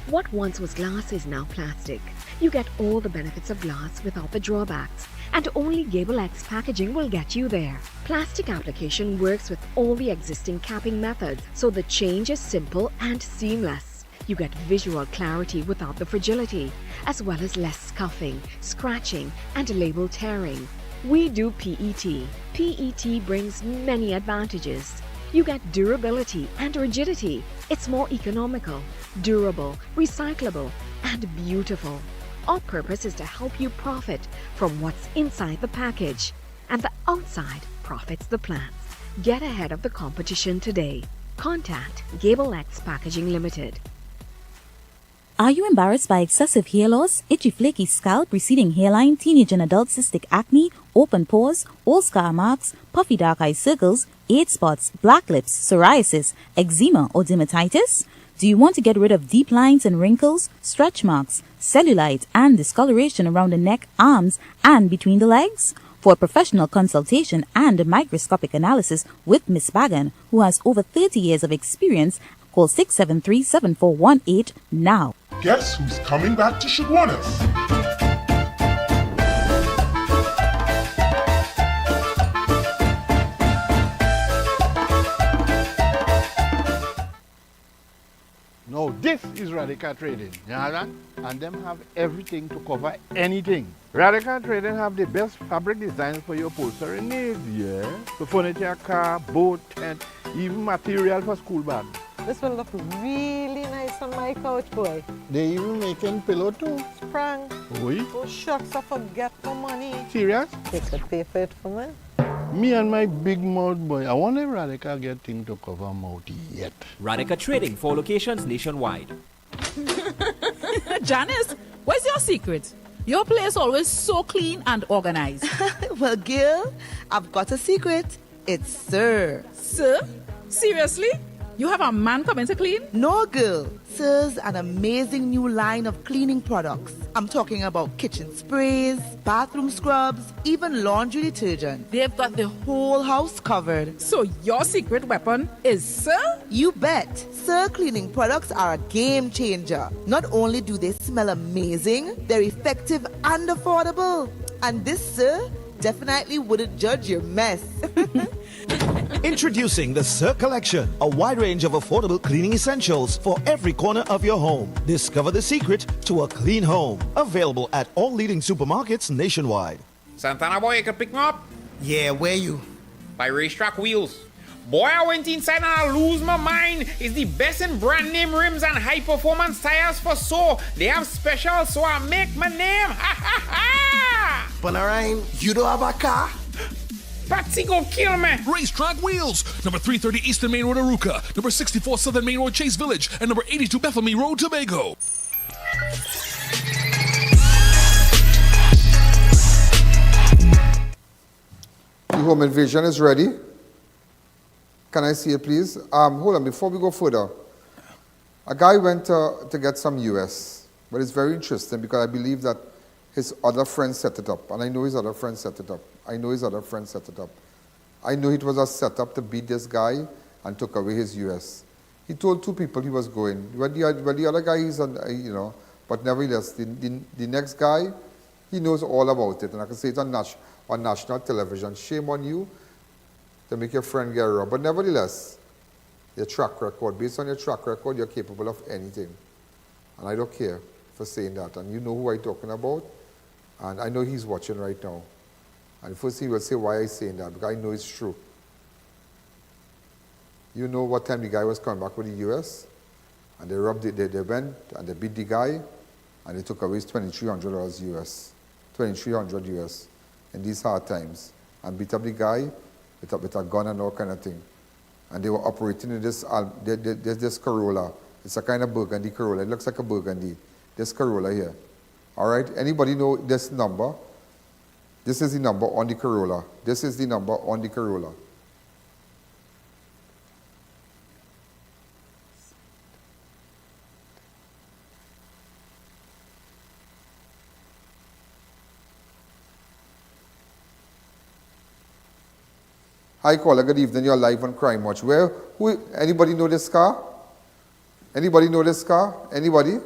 What once was glass is now plastic. You get all the benefits of glass without the drawbacks. And only Gable X packaging will get you there. Plastic application works with all the existing capping methods, so the change is simple and seamless. You get visual clarity without the fragility, as well as less scuffing, scratching, and label tearing. We do PET. PET brings many advantages. You get durability and rigidity. It's more economical, durable, recyclable, and beautiful. Our purpose is to help you profit from what's inside the package, and the outside profits the plans. Get ahead of the competition today. Contact Gable X Packaging Limited. Are you embarrassed by excessive hair loss, itchy flaky scalp, receding hairline, teenage and adult cystic acne, open pores, old scar marks, puffy dark eye circles, age spots, black lips, psoriasis, eczema or dermatitis? Do you want to get rid of deep lines and wrinkles, stretch marks, cellulite and discoloration around the neck, arms and between the legs? For a professional consultation and microscopic analysis with Miss Bagan, who has over 30 years of experience, call 673-7418 now. Guess who's coming back to Chaguanas? Now this is Radical Trading, you know that? And them have everything to cover anything. Radical Trading have the best fabric designs for your upholstery needs, yeah? For furniture, car, boat, and even material for school bags. This will look really nice on my couch, boy. They even making pillow too. Sprang. Oui? Oh, shucks, I forget my money. Serious? They could pay for it for me. Me and my big mouth boy, I wonder if Radical get thing to cover mouth yet. Radical Trading, 4 locations nationwide. Janice, what's your secret? Your place always so clean and organized. Well, Gil, I've got a secret. It's Sir. Sir? Seriously? You have a man coming to clean? No, girl. Sir's an amazing new line of cleaning products. I'm talking about kitchen sprays, bathroom scrubs, even laundry detergent. They've got the whole house covered. So your secret weapon is Sir? You bet. Sir cleaning products are a game changer. Not only do they smell amazing, they're effective and affordable. And this Sir definitely wouldn't judge your mess. Introducing the Sir Collection, a wide range of affordable cleaning essentials for every corner of your home. Discover the secret to a clean home. Available at all leading supermarkets nationwide. Santana boy, you can pick me up? Yeah, where you? By Racetrack Wheels. Boy, I went inside and I lose my mind. It's the best in brand name rims and high performance tires for so. They have specials, so I make my name. Ha ha ha! Panarine, you don't have a car? Patsy go kill me. Racetrack Wheels. Number 330 Eastern Main Road, Aruca. Number 64 Southern Main Road, Chase Village. And number 82 Bethany Road, Tobago. The home invasion is ready. Can I see it, please? Hold on, before we go further. A guy went to get some US, but it's very interesting because I believe that his other friend set it up, and I know his other friend set it up. I know it was a setup to beat this guy and took away his US. He told 2 people he was going. When the other guy is on, but nevertheless, the next guy, he knows all about it, and I can say it on national television. Shame on you to make your friend get robbed. But nevertheless, your track record, based on your track record, you're capable of anything. And I don't care for saying that. And you know who I'm talking about. And I know he's watching right now. And first he will say why I'm saying that, because I know it's true. You know what time the guy was coming back with the US? And they robbed it, they went and they beat the guy, and they took away his $2,300 US. $2,300 US in these hard times. And beat up the guy with a gun and all kind of thing. And they were operating in this Corolla. It's a kind of burgundy Corolla. It looks like a burgundy. This Corolla here. All right, anybody know this number? This is the number on the Corolla. This is the number on the Corolla. Hi caller, good evening. You're live on Crime Watch. Anybody know this car? Anybody know this car? Anybody?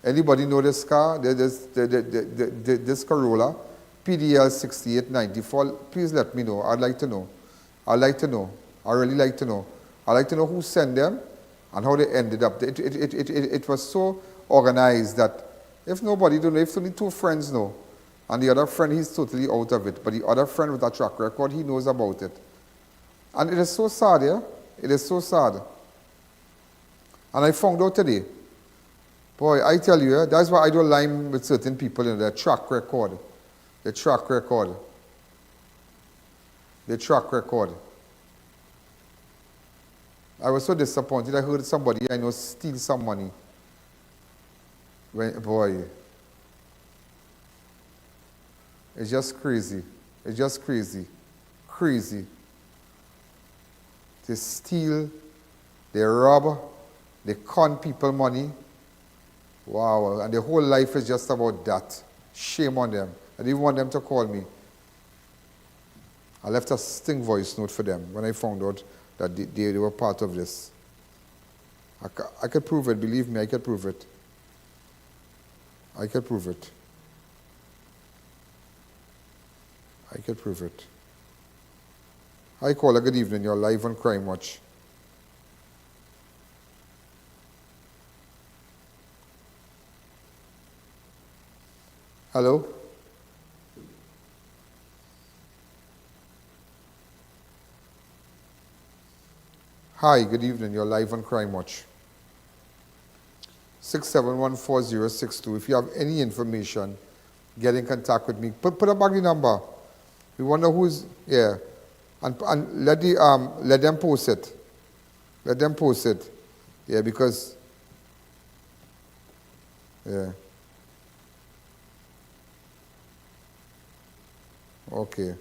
Anybody know this car? This Corolla, PDL 6894. Please let me know. I'd like to know. I'd like to know. I really like to know. I'd like to know who sent them and how they ended up. It was so organized that if nobody don't know, if only 2 friends know, and the other friend, he's totally out of it. But the other friend with a track record, he knows about it. And it is so sad, yeah? It is so sad. And I found out today. Boy, I tell you, that's why I don't line with certain people in their track record. Their track record. their track record. I was so disappointed. I heard somebody I know steal some money. Boy, it's just crazy. It's just crazy. Crazy. They steal, they rob, they con people money. Wow, and their whole life is just about that. Shame on them. I didn't want them to call me. I left a sting voice note for them when I found out that they were part of this. I could prove it, believe me, I could prove it. I could prove it. I could prove it. Hi, caller, good evening. You're live on Crime Watch. Hello? Hi, good evening. You're live on Crime Watch. 6714062. If you have any information, get in contact with me. Put up back the number. We want to know who's, yeah. And let them post it. Let them post it. Yeah, because, yeah. Okay.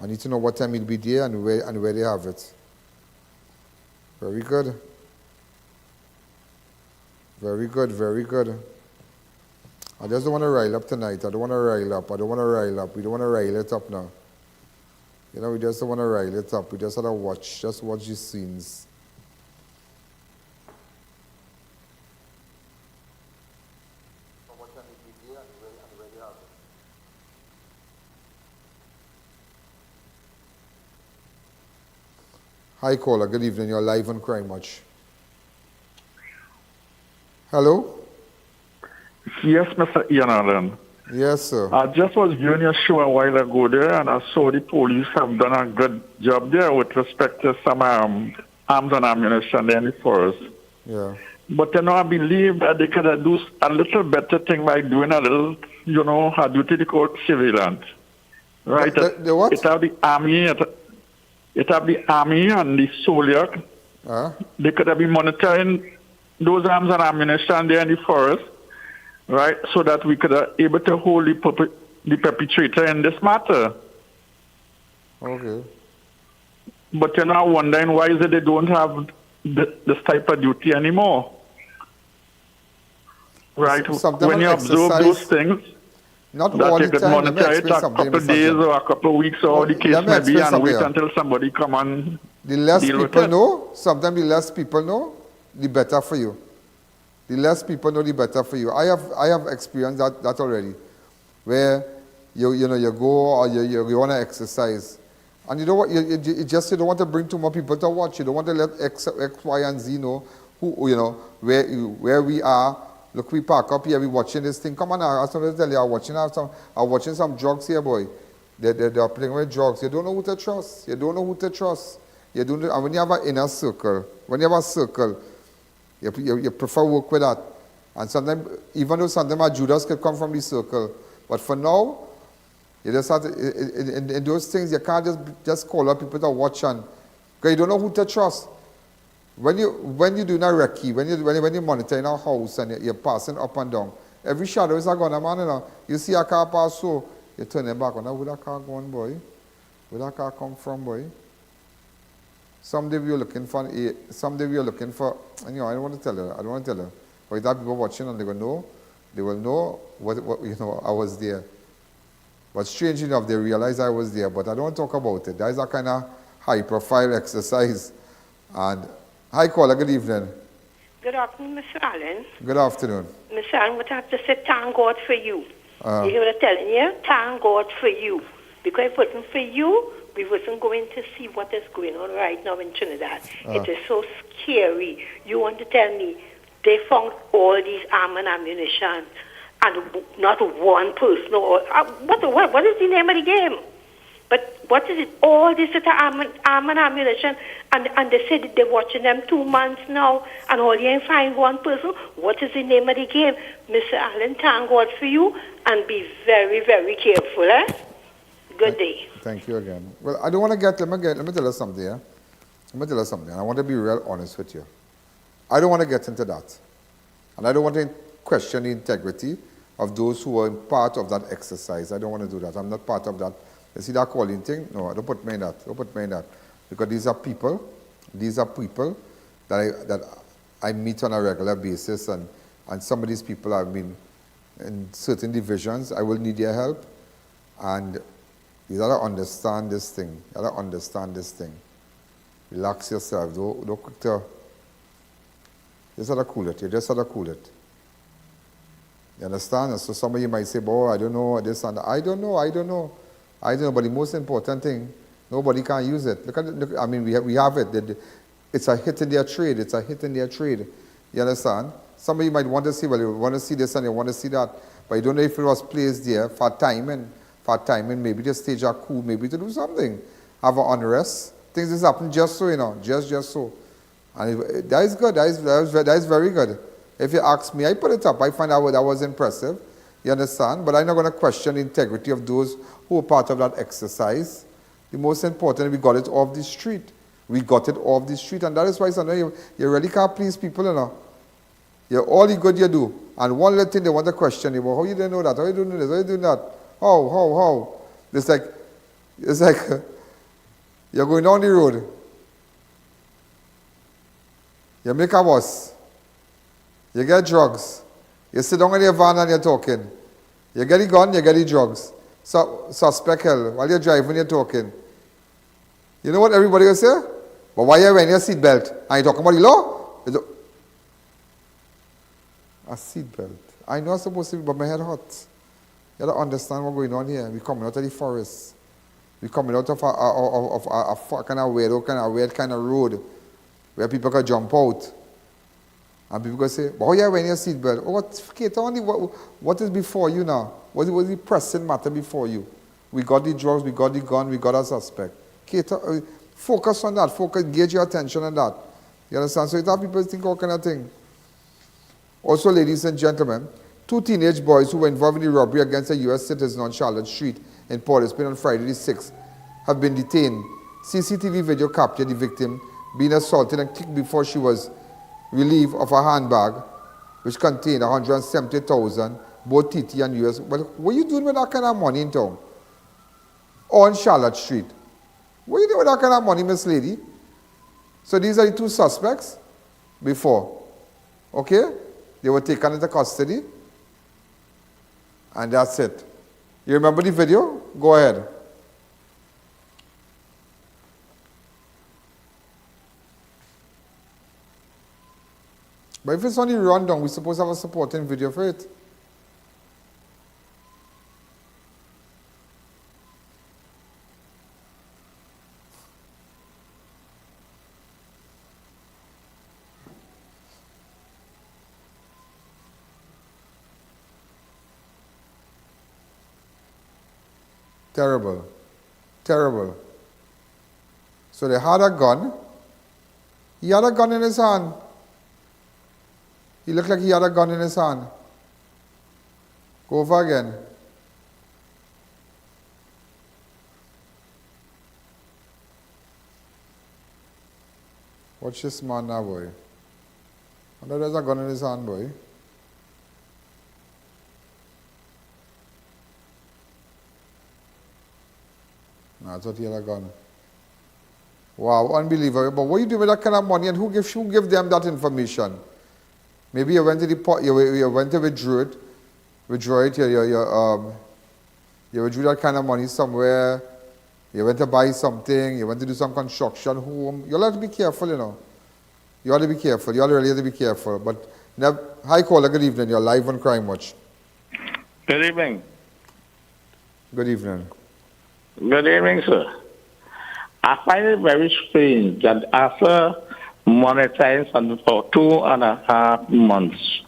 I need to know what time it'll be there and where they have it. Very good. Very good, very good. I just don't want to rile up tonight. I don't want to rile up. I don't want to rile up. We don't want to rile it up now. You know, we just don't want to rile it up. We just want to watch. Just watch these scenes. Hi, caller. Good evening. You're live on Crime Watch. Hello? Yes, Mr. I.A.N. Yes, sir. I just was viewing your show a while ago there, and I saw the police have done a good job there with respect to some arms and ammunition in the forest. Yeah. But, you know, I believe that they could do a little better thing by doing a little, you know, a duty called civilian. Right? The what? It have the army, it have the army and the soldier. They could have been monitoring those arms and ammunition there in the forest, right, so that we could be able to hold the perpetrator in this matter. Okay. But you're now wondering why is it they don't have this type of duty anymore, right? When you observe those things, not that all you the could time. monitor it a couple of days or a couple of weeks or the case may be, and wait until somebody come and the less deal with people it. know, sometimes the less people know, the better for you. The less people know, the better for you. I have experienced that already, where you go or you want to exercise, and you don't want you don't want to bring too more people to watch. You don't want to let X, Y, and Z know where we are. Look, we park up here. We watching this thing. Come on now, I was going to tell you, I'm watching some drugs here, boy. They're playing with drugs. You don't know who to trust. You don't know who to trust. You don't know, and when you have an inner circle, when you have a circle, you prefer work with that. And sometimes, even though sometimes Judas could come from the circle, but for now, you just have to, in those things, you can't just call up people to watch on, because you don't know who to trust. When you do a recce, when you monitor in a house and you're passing up and down, every shadow is a gun, man. You know, you see a car pass through, you turn it back. Where that car going, boy? Where that car come from, boy? Someday we're looking for, you know, I don't want to tell her. But if that people watching and they will know what you know, I was there. But strange enough, they realize I was there, but I don't want to talk about it. That is a kind of high-profile exercise. And hi, caller, good evening. Good afternoon, Mr. Allen. Good afternoon. Mr. Allen, what I have to say, thank God for you. Uh-huh. You hear what I'm telling you? Thank God for you. Because if it wasn't for you, we wasn't going to see what is going on right now in Trinidad. It is so scary. You want to tell me they found all these arms and ammunition and not one person? Or, what is the name of the game? But what is it? All this arm and ammunition, and they said they're watching them 2 months now, and all you ain't find one person. What is the name of the game? Mr. Allen, thank God for you, and be very, very careful. Good day. Thank you again. Well, I don't want to let me tell you something, yeah? Let me tell you something. I want to be real honest with you. I don't want to get into that. And I don't want to question the integrity of those who are part of that exercise. I don't want to do that. I'm not part of that. You see that calling thing? No, don't put me in that. Don't put me in that. Because these are people that I meet on a regular basis, and some of these people have been in certain divisions. I will need their help. And you gotta understand this thing. You gotta understand this thing. Relax yourself. Don't quick to. Just gotta cool it. You just gotta cool it. You understand? And so some of you might say, "Boy, I don't know this and that." I don't know. But the most important thing, nobody can use it. Look at it. I mean, we have it. It's a hit in their trade. It's a hit in their trade. You understand? Some of you might want to see, well, you want to see this and you want to see that, but you don't know if it was placed there for timing, maybe the stage are cool, maybe to do something. Have an unrest. Things just happen just so, just so. And that is good. That is very good. If you ask me, I put it up. I find out that was impressive. You understand? But I'm not going to question the integrity of those who were part of that exercise. The most important, we got it off the street. We got it off the street. And that is why sometimes you really can't please people, You're all the good you do. And one little thing they want to question you, well, how you didn't know that? How you doing this? How you doing that? How? It's like you're going down the road. You make a bus. You get drugs. You sit down in your van and you're talking. You get the gun, you get the drugs. So, suspect hell, while you're driving, you're talking. You know what everybody will say? But why are you wearing your seatbelt? And you talking about the law? A seatbelt. I know I'm supposed to be, but my head hurts. You don't understand what's going on here. We're coming out of the forest. We're coming out of a kind of weird kind of road where people can jump out. And people can say, but how are you wearing your seatbelt? Oh, what is before you now? What is the pressing matter before you? We got the drugs, we got the gun, we got a suspect. Focus on that. Gauge your attention on that. You understand? So it's how people think all kind of thing. Also, ladies and gentlemen, 2 teenage boys who were involved in the robbery against a U.S. citizen on Charlotte Street in Port of Spain on Friday the 6th have been detained. CCTV video captured the victim being assaulted and kicked before she was relieved of a handbag which contained $170,000, both TT and US. Well, what are you doing with that kind of money in town? On Charlotte Street. What are you doing with that kind of money, Miss Lady? So these are the 2 suspects before. Okay? They were taken into custody. And that's it. You remember the video? Go ahead. But if it's only rundown, we're supposed to have a supporting video for it. Terrible. Terrible. So they had a gun. He had a gun in his hand. He looked like he had a gun in his hand. Go over again. Watch this man now, boy. I know there's a gun in his hand, boy. No, I thought he had a gun. Wow, unbelievable. But what are you doing with that kind of money, and who give them that information? Maybe you went to you went to withdraw it. You withdrew that kind of money somewhere. You went to buy something. You went to do some construction home. You have to be careful, You ought to be careful. You really have to be careful. But hi, caller. Good evening. You're live on Crime Watch. Good evening. Good evening. Good evening, sir. I find it very strange that after monetizing something for 2.5 months,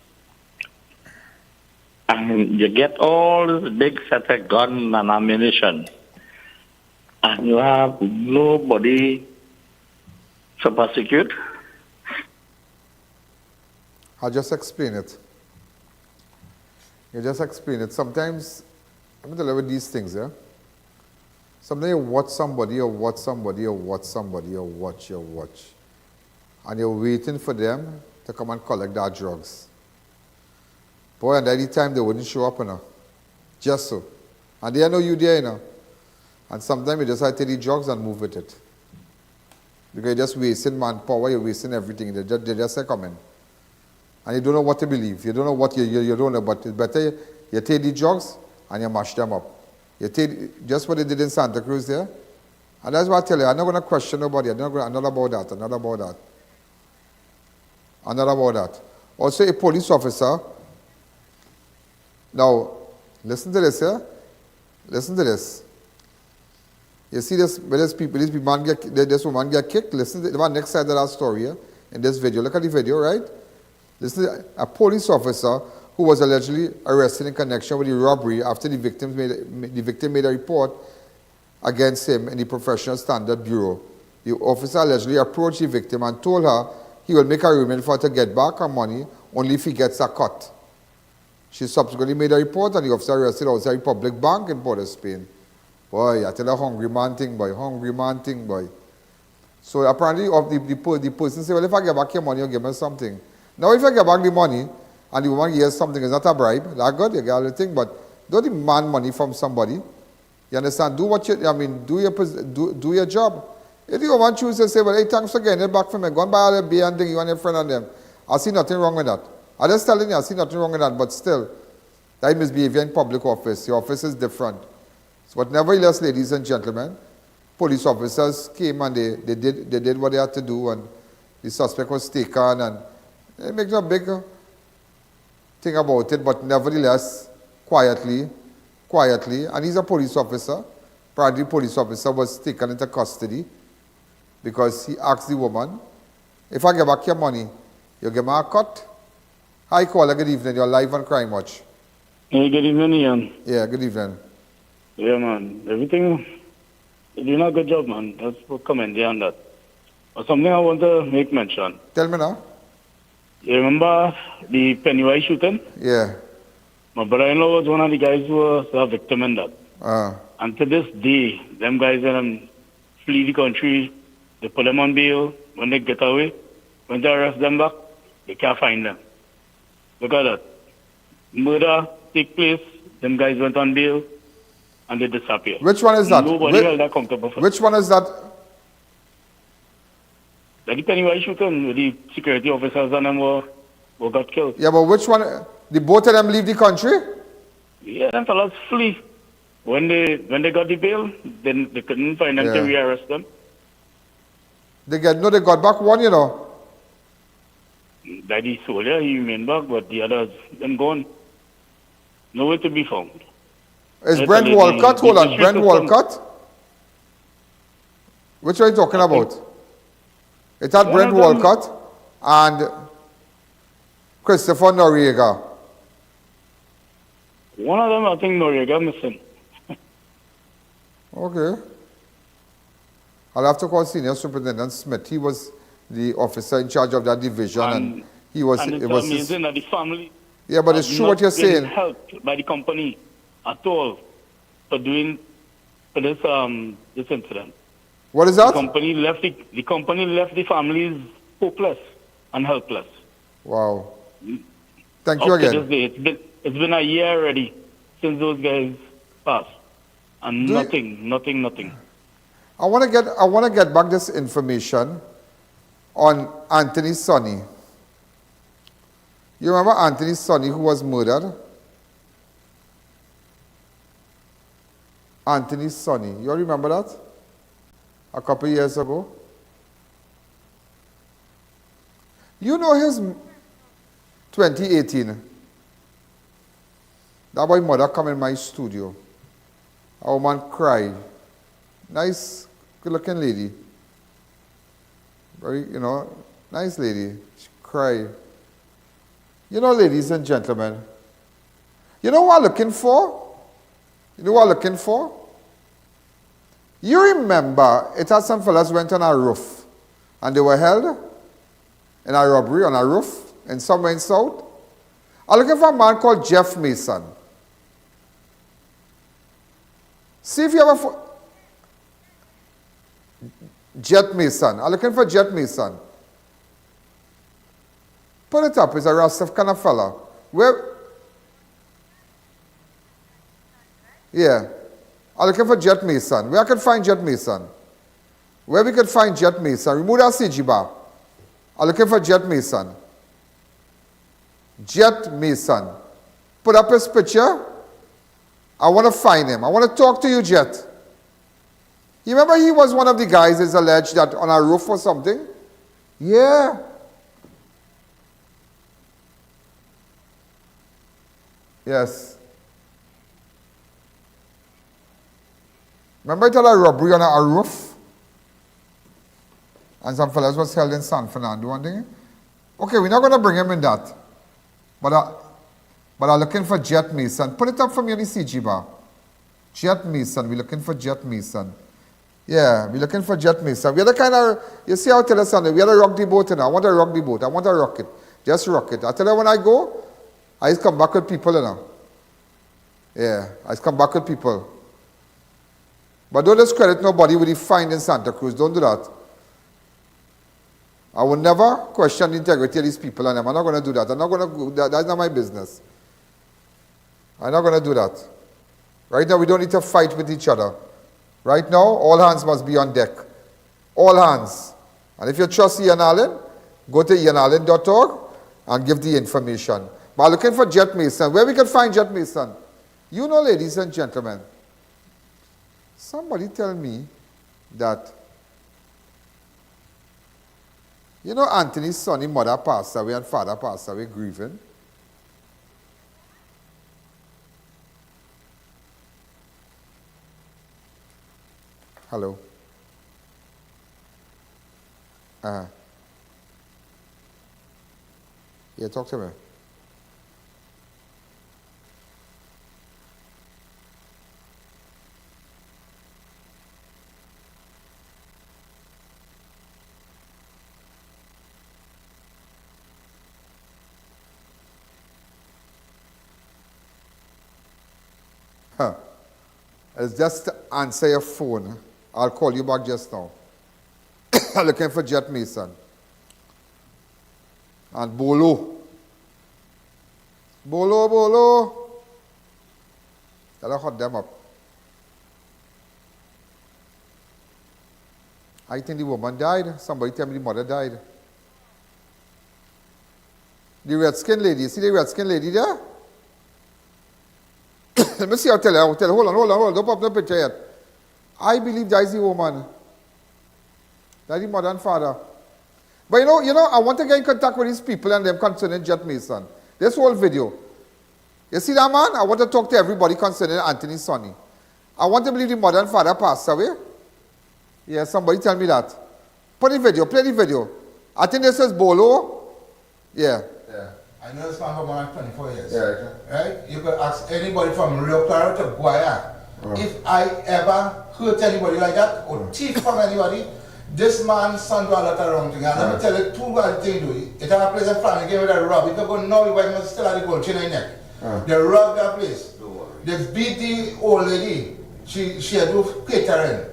and you get all this big set of gun and ammunition, and you have nobody to prosecute. I'll just explain it. You just explain it. Sometimes, let me tell you with these things, yeah? Sometimes you watch somebody or watch somebody or watch somebody or watch. And you're waiting for them to come and collect their drugs. Boy, and any time they wouldn't show up, you know. Just so. And they know you there, you know. And sometimes you just have to take the drugs and move with it. Because you're just wasting manpower, you're wasting everything. They just say, come in. And you don't know what to believe. You don't know what you don't know, but it's better you take the drugs and you mash them up. You take just what they did in Santa Cruz there. And that's what I tell you. I'm not going to question nobody. I'm not about that. Also, a police officer. Now, listen to this here. Listen to this. You see this, where this woman get kicked. Listen to the next side of that story here in this video. Look at the video, right? Listen to a police officer who was allegedly arrested in connection with the robbery after the victim made a report against him in the Professional Standard Bureau. The officer allegedly approached the victim and told her he will make arrangement for her to get back her money only if he gets a cut. She subsequently made a report and the officer arrested outside a public bank in Port of Spain. Boy, I tell a hungry man thing, boy. So apparently the person said, well, if I get back your money, you'll give me something. Now if I get back the money and the woman gives something, it's not a bribe, that's good, you get all the thing, but don't demand money from somebody. You understand? Do your job. If the woman chooses to say, well, hey, thanks for getting it back from me, go and buy all the beer and thing, you and your friend and them. I see nothing wrong with that. I'm just telling you, I see nothing wrong with that, but still, that misbehavior in public office. Your office is different. So, but nevertheless, ladies and gentlemen, police officers came and they did what they had to do, and the suspect was taken, and they make no big thing about it, but nevertheless, quietly, and he's a police officer. Apparently, the police officer was taken into custody because he asked the woman, if I get back your money, you give me a cut? Hi, caller, good evening. You're live on Crime Watch. Hey, good evening, Ian. Yeah, good evening. Yeah, man. Everything, you're doing a good job, man. That's what commend you on that. But something I want to make mention. Tell me now. You remember the Pennywise shooting? Yeah. My brother-in-law was one of the guys who was a victim in that. And to this day, them guys flee the country, they put them on bail. When they get away, when they arrest them back, they can't find them. Look at that. Murder take place, them guys went on bail, and they disappeared. Which one is that? Nobody held that accountable for. Which one is that? Like the Pennywise shooting, with the security officers and them were got killed. Yeah, but which one? The both of them leave the country? Yeah, them fellas flee. When they got the bail, then they couldn't find them to re-arrest them. They got back one, you know. Like the soldier, he remained back, but the others, them gone. Nowhere to be found. Is Brent Walcott? Hold on, Brent Walcott? Which are you talking about? It had Brent Walcott and Christopher Noriega. One of them, I think Noriega missing. Okay. I'll have to call Senior Superintendent Smith. He was the officer in charge of that division, and he was. And it it's was amazing that the family. Yeah, but it's true what you're saying. Helped by the company at all for this incident. What is that? The company left the families hopeless and helpless. Wow. Thank you again. To this day, it's been a year already since those guys passed, and nothing. I want to get back this information on Anthony Sonny. You remember Anthony Sonny, who was murdered? Anthony Sonny. You all remember that? A couple of years ago. You know his 2018. That boy mother come in my studio. A woman cried. Nice, good-looking lady. Very, nice lady. She cried. You know, ladies and gentlemen, you know what I'm looking for? You remember, it had some fellas went on a roof, and they were held in a robbery on a roof in somewhere in South. I'm looking for a man called Jeff Mason. See if you ever... Jet Mason. I'm looking for Jet Mason. Put it up. It's a Rastaf kind of fella. Where? Yeah. I'm looking for Jet Mason. Where I can find Jet Mason? Where we could find Jet Mason? Remove that CG bar. I'm looking for Jet Mason. Jet Mason. Put up his picture. I want to find him. I want to talk to you, Jet. You remember he was one of the guys is alleged that on a roof or something? Yeah. Yes. Remember I told a robbery on a roof? And some fellas was held in San Fernando one thing? Okay, we're not going to bring him in that. But I'm looking for Jet Mason. Put it up for me on the CG bar. Jet Mason. We're looking for Jet Mason. Yeah, we're looking for Jet Mason. We're the kind of, you see how I tell us Sunday, we had to rock the boat, I want to rock the boat. I want to rock it. Just rock it. I tell you when I go, I just come back with people, Yeah, I just come back with people. But don't discredit nobody with the find in Santa Cruz. Don't do that. I will never question the integrity of these people and them. I'm not going to do that. I'm not going to go, that's not my business. I'm not going to do that. Right now, we don't need to fight with each other. Right now, all hands must be on deck. All hands. And if you trust I.A.N. Allen, go to ianallen.org and give the information. But I'm looking for Jet Mason. Where we can find Jet Mason? You know, ladies and gentlemen, somebody tell me that, you know, Anthony's son, his mother passed away and father passed away grieving. Hello. Yeah, talk to me. It's just to answer your phone. I'll call you back just now. I'm looking for Jet Mason. And Bolo. Bolo. I'll hot them up. I think the woman died. Somebody tell me the mother died. The red-skinned lady. You see the red-skinned lady there? Let me see, I'll tell you. Hold on. Don't pop no picture yet. I believe that is the woman. That is the mother and father. But you know, I want to get in contact with these people and them concerning Jet Mason. This whole video. You see that man? I want to talk to everybody concerning Anthony Sonny. I want to believe the mother and father passed away. Yeah, somebody tell me that. Put the video, play the video. I think this is Bolo. Yeah. I know this man for more than 24 years. Yeah. Right? You could ask anybody from Rio Claro to Guaya. If I ever hurt anybody like that or thief from anybody, this man's son do a lot of wrong things. And let me tell you two bad things do it. It had a place in France, they gave me that rob. If you go now, the wife must still have the gold chain in her neck. They robbed that place. They beat the old lady. She had do catering.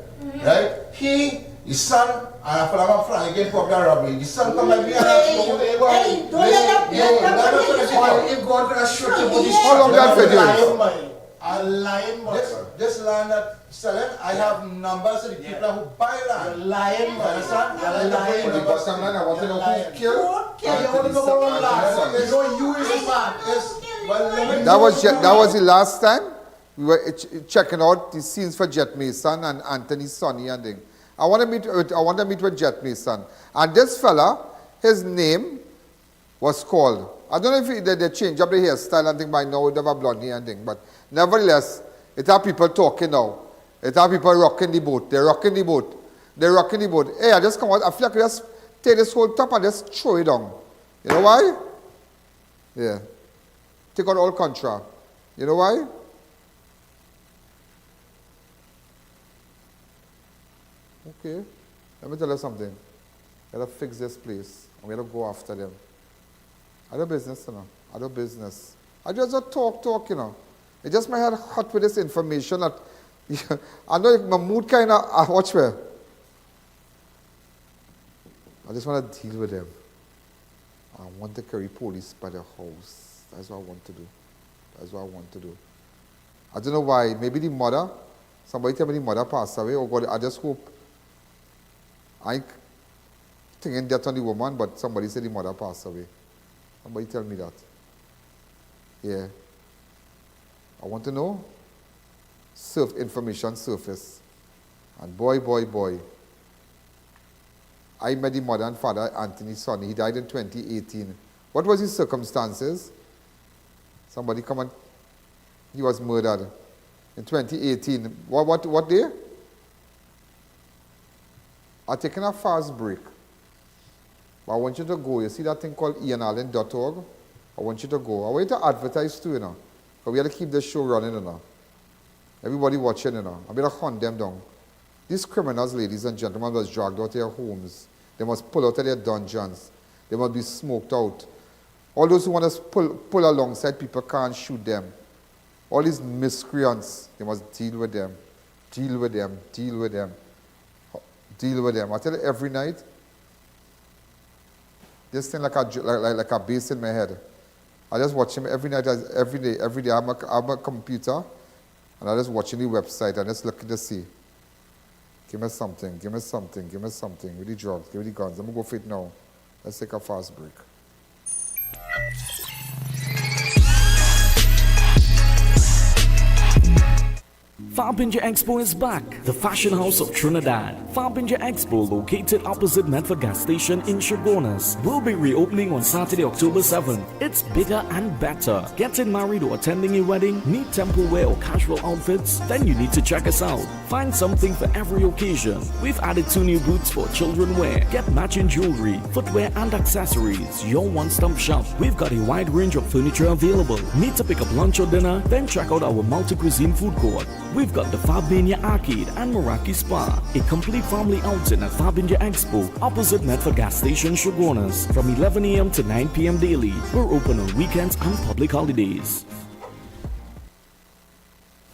Right? He, his son, and I follow my friend again for that robbery. The son come like me and Hey, don't let that if God gonna shoot you with this How long that video? A lion this land that selling, I have numbers of the people who buy land. You're lying, man. Understand? You're lying. The bottom line, I want to know who killed. You want to know what land? You know you is a man. That was the last time we were checking out the scenes for Jet Mason and Anthony Sonny and thing. I want to meet with Jet Mason. And this fella, his name was called. I don't know if they changed up the hairstyle and thing by now, they have a blonde hair and thing, but nevertheless, it have people talking now. It have people rocking the boat. They're rocking the boat. They're rocking the boat. Hey, I just come out, I feel like I just take this whole top and just throw it down. You know why? Yeah. Take out all contra. You know why? Okay. Let me tell you something. I gotta fix this place. I'm gonna go after them. I do business, you know. I do business. I just talk, you know. It just my head hot with this information that I know my mood kind of, watch me. I just want to deal with them. I want to carry police by the house. That's what I want to do. That's what I want to do. I don't know why. Maybe the mother, somebody tell me the mother passed away. Oh God, I just hope. I ain't thinking death on the woman, but somebody said the mother passed away. Somebody tell me that. Yeah. I want to know. Information surface. And boy, I met the mother and father, Anthony Sonny. He died in 2018. What was his circumstances? Somebody come and... He was murdered in 2018. What day? I'm taking a fast break. But I want you to go. You see that thing called I.A.N.org? I want you to go. I want you to advertise too, you know. Because we have to keep the show running, you know. Everybody watching, you know. I'm going to hunt them down. These criminals, ladies and gentlemen, must dragged out of their homes. They must pull out of their dungeons. They must be smoked out. All those who want to pull alongside people can't shoot them. All these miscreants, they must deal with them. Deal with them. Deal with them. Deal with them. I tell you every night, this thing like a bass in my head. I just watch him every night, every day. I'm a computer, and I just watching the website and just looking to see. Give me something. Give me something. Give me something. With the drugs, give me the guns. I'm going to go for it now. Let's take a fast break. Farbinger Expo is back, the fashion house of Trinidad. Farbinger Expo, located opposite Medford gas station in Chagonas, will be reopening on Saturday, October 7th. It's bigger and better. Getting married or attending a wedding? Need temple wear or casual outfits? Then you need to check us out. Find something for every occasion. We've added 2 new booths for children wear. Get matching jewelry, footwear and accessories. Your one-stop shop. We've got a wide range of furniture available. Need to pick up lunch or dinner? Then check out our multi-cuisine food court. We've got the Farbania Arcade and Meraki Spa, a complete family outing at Farbinger Expo, opposite Medford gas station, Chagonas, from 11 a.m. to 9 p.m. daily. We're open on weekends and public holidays.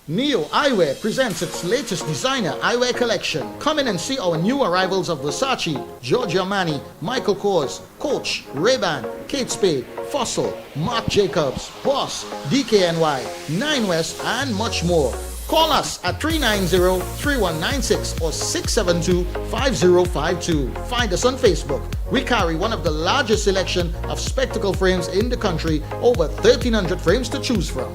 Neo Eyewear presents its latest designer eyewear collection. Come in and see our new arrivals of Versace, Giorgio Armani, Michael Kors, Coach, Ray-Ban, Kate Spade, Fossil, Marc Jacobs, Boss, DKNY, 9 West, and much more. Call us at 390-3196 or 672-5052. Find us on Facebook. We carry one of the largest selection of spectacle frames in the country, over 1,300 frames to choose from.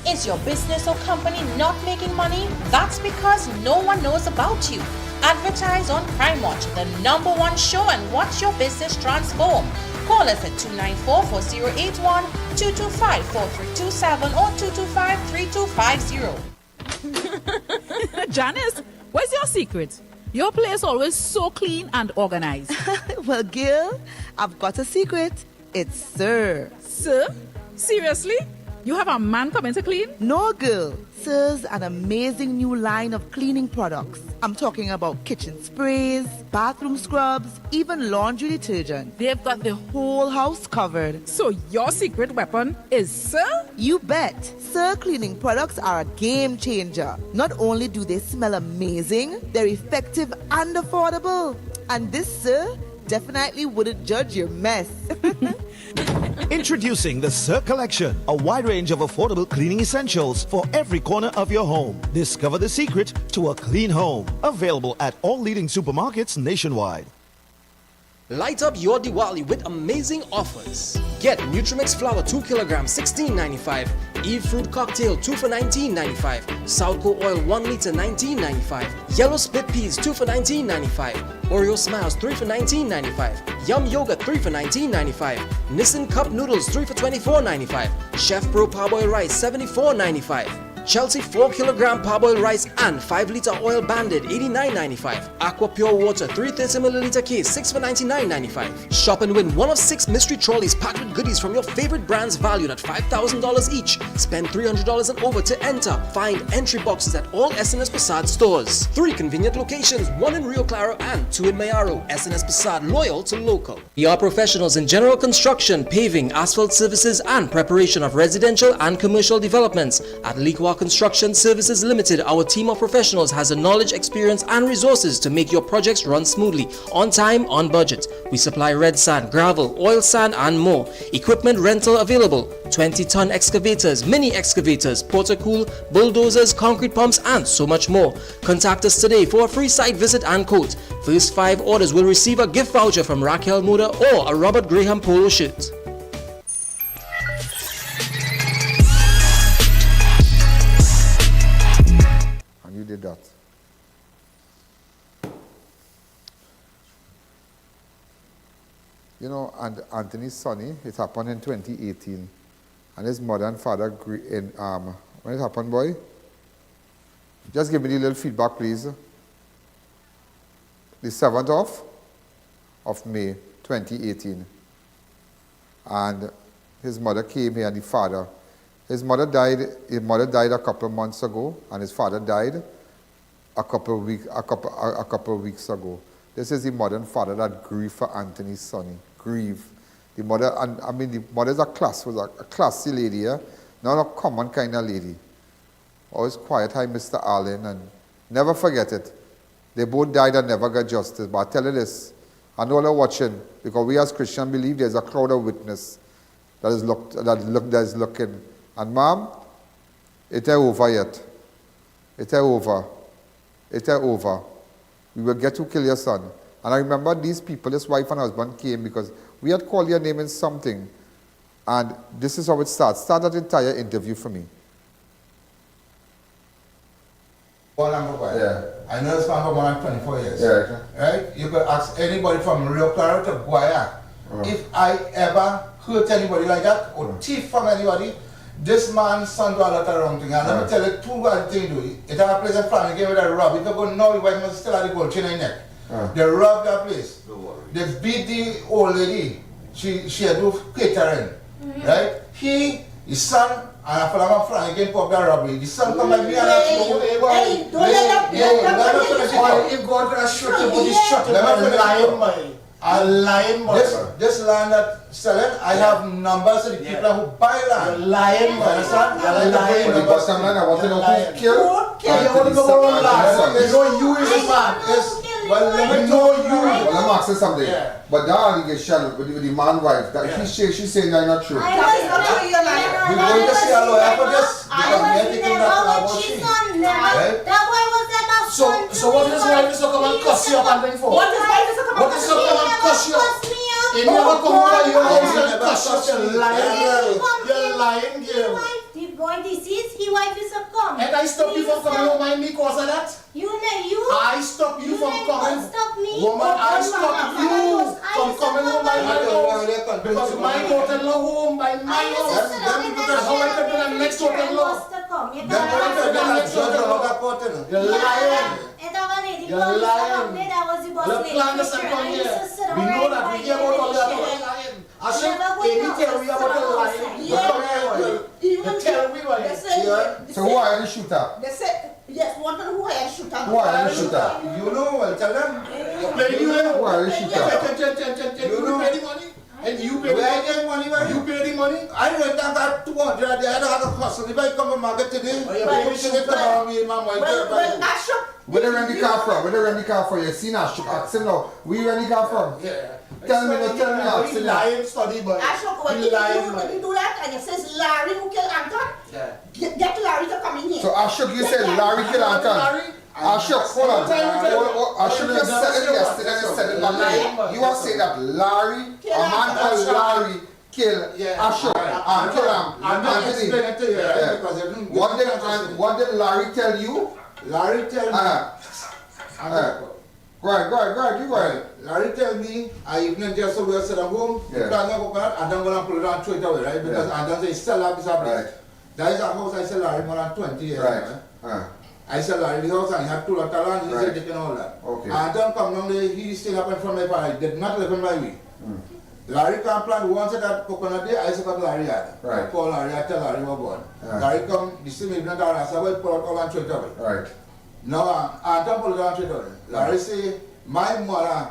Is your business or company not making money? That's because no one knows about you. Advertise on Crime Watch, the #1 show, and watch your business transform. Call us at 294-4081, 225-4327 or 225-3250. Janice, what's your secret? Your place always so clean and organized. Well, Gil, I've got a secret. It's Sir. Sir? Seriously? You have a man coming to clean? No, girl. Sir's an amazing new line of cleaning products. I'm talking about kitchen sprays, bathroom scrubs, even laundry detergent. They've got the whole house covered. So your secret weapon is Sir? You bet. Sir cleaning products are a game changer. Not only do they smell amazing, they're effective and affordable. And this Sir definitely wouldn't judge your mess. Introducing the Sir Collection, a wide range of affordable cleaning essentials for every corner of your home. Discover the secret to a clean home. Available at all leading supermarkets nationwide. Light up your Diwali with amazing offers. Get Nutrimix flour 2 kilograms, $16.95. Eve fruit cocktail 2 for $19.95. Southco oil 1 liter, $19.95. Yellow split peas 2 for $19.95. Oreo Smiles 3 for $19.95. Yum yogurt 3 for $19.95. Nissin cup noodles 3 for $24.95. Chef Pro parboiled rice $74.95. Chelsea 4 kilogram parboiled rice and 5 liter oil banded $89.95. Aqua pure water 330 milliliter case 6 for $99.95. Shop and win one of 6 mystery trolleys packed with goodies from your favorite brands valued at $5,000 each. Spend $300 and over to enter. Find entry boxes at all SNS Passad stores. 3 convenient locations, 1 in Rio Claro and 2 in Mayaro. SNS Passad, loyal to local. We are professionals in general construction, paving, asphalt services and preparation of residential and commercial developments at Leakwalk Construction Services Limited, our team of professionals has the knowledge, experience and resources to make your projects run smoothly, on time, on budget. We supply red sand, gravel, oil sand and more. Equipment rental available. 20-ton excavators, mini excavators, portacool, bulldozers, concrete pumps and so much more. Contact us today for a free site visit and quote. First 5 orders will receive a gift voucher from Raquel Moda or a Robert Graham polo shirt. And you did that. You know, and Anthony's sonny, it happened in 2018. And his mother and father, when it happened, boy? Just give me the little feedback, please. The 7th of May, 2018. And his mother came here and the father. His mother died a couple of months ago, and his father died a couple of weeks ago. This is the mother and father that grieve for Anthony's sonny. Grieve. The mother, and I mean the mother's a classy lady, yeah? Not a common kind of lady. Always quiet, hi Mr. I.A.N, and never forget it. They both died and never got justice. But I tell you this, I know they're watching, because we as Christians believe there's a crowd of witness that is looking. And ma'am, it ain't over yet. It ain't over. It ain't over. We will get to kill your son. And I remember these people, this wife and husband came because we had called your name in something. And this is how it starts. Start that entire interview for me. Yeah. I know this man for more than 24 years. Yeah. Right? You could ask anybody from Rio Claro to Guaya. If I ever hurt anybody like that or thief from anybody, this man's son do a lot of wrong thing. And let me tell you two bad things do. It had a place in Flanagan with a rob. If you go now, your wife must still have the gold chain in her neck. They robbed that place. They beat the old lady. She had do catering. Right? He, his son, and I follow my Flanagan for that robbery. The son come like me and I don't let that. If God gonna shoot you, but he's shot you by lying man. A lying man. This land that selling, I have numbers of the people who buy land. You're lying man. Understand? You're lying man. But some land I want to know who killed. You want to know what land. You know you is a man. Well, let me know you. Well, let me ask you something. But that allegation with the man wife, that she's saying that's not true. We're going to see a lawyer for this because we are thinking about she. So what is wife is to come and cuss you up and bring for? What is wife is to come and cuss you up? He never come over your house and cuss you. You're lying girl. You're lying girl. The boy deceased, he wife is a come. And I stop you from coming home and me because of that? I stop you from coming. Woman, I stop you from coming home by my house. Because my daughter-in-law home by my house. That's how I could be the next daughter-in-law. You're lying. You're lying. The plan doesn't come here. We know that. We hear about all that. You're lying. I said, Amy tell me about the lying. You tell me what it is. So who are you the shooter? They say, yes, one who are you shooter? Who are you the shooter? You know, well, tell them. Who are you the shooter? You pay the money? And you pay the money? You pay the money? I don't got 200 a day. I don't have a hustle. If I come to market today, you should get to me and my wife. Where they rent the car from? Where they rent the car from? You seen Ashok? Ask him now. Where you rent the car from? Yeah. Tell me, ask him now. Lying study boy. Ashok, when you do that and it says Larry who killed Anton, get Larry to come in here. So Ashok, you said Larry killed Anton. Ashok, hold on. Ashok just said it yesterday and said it back. You are saying that Larry, a man called Larry, killed Ashok and killed him. What did Larry tell you? Larry tell me. Go ahead, you go ahead. Larry tell me, I even just so we said I'm home, you plant my coconut, and I'm going to put it on straight away, right? Because and then they sell up this place. That is a house I sell Larry more than 20 years. Right. I sell Larry the house and he had 2 lots of land, he said taking all that. Okay. And then come down there, he still up in front of my father, he did not live in my way. Larry can't plant once at that coconut day, I said to Larry had. I call Larry, I tell Larry what born. Larry come, the same evening, I said, well, put out all on straight away. Right. Now, I don't put it on straight away. Larry say, my mother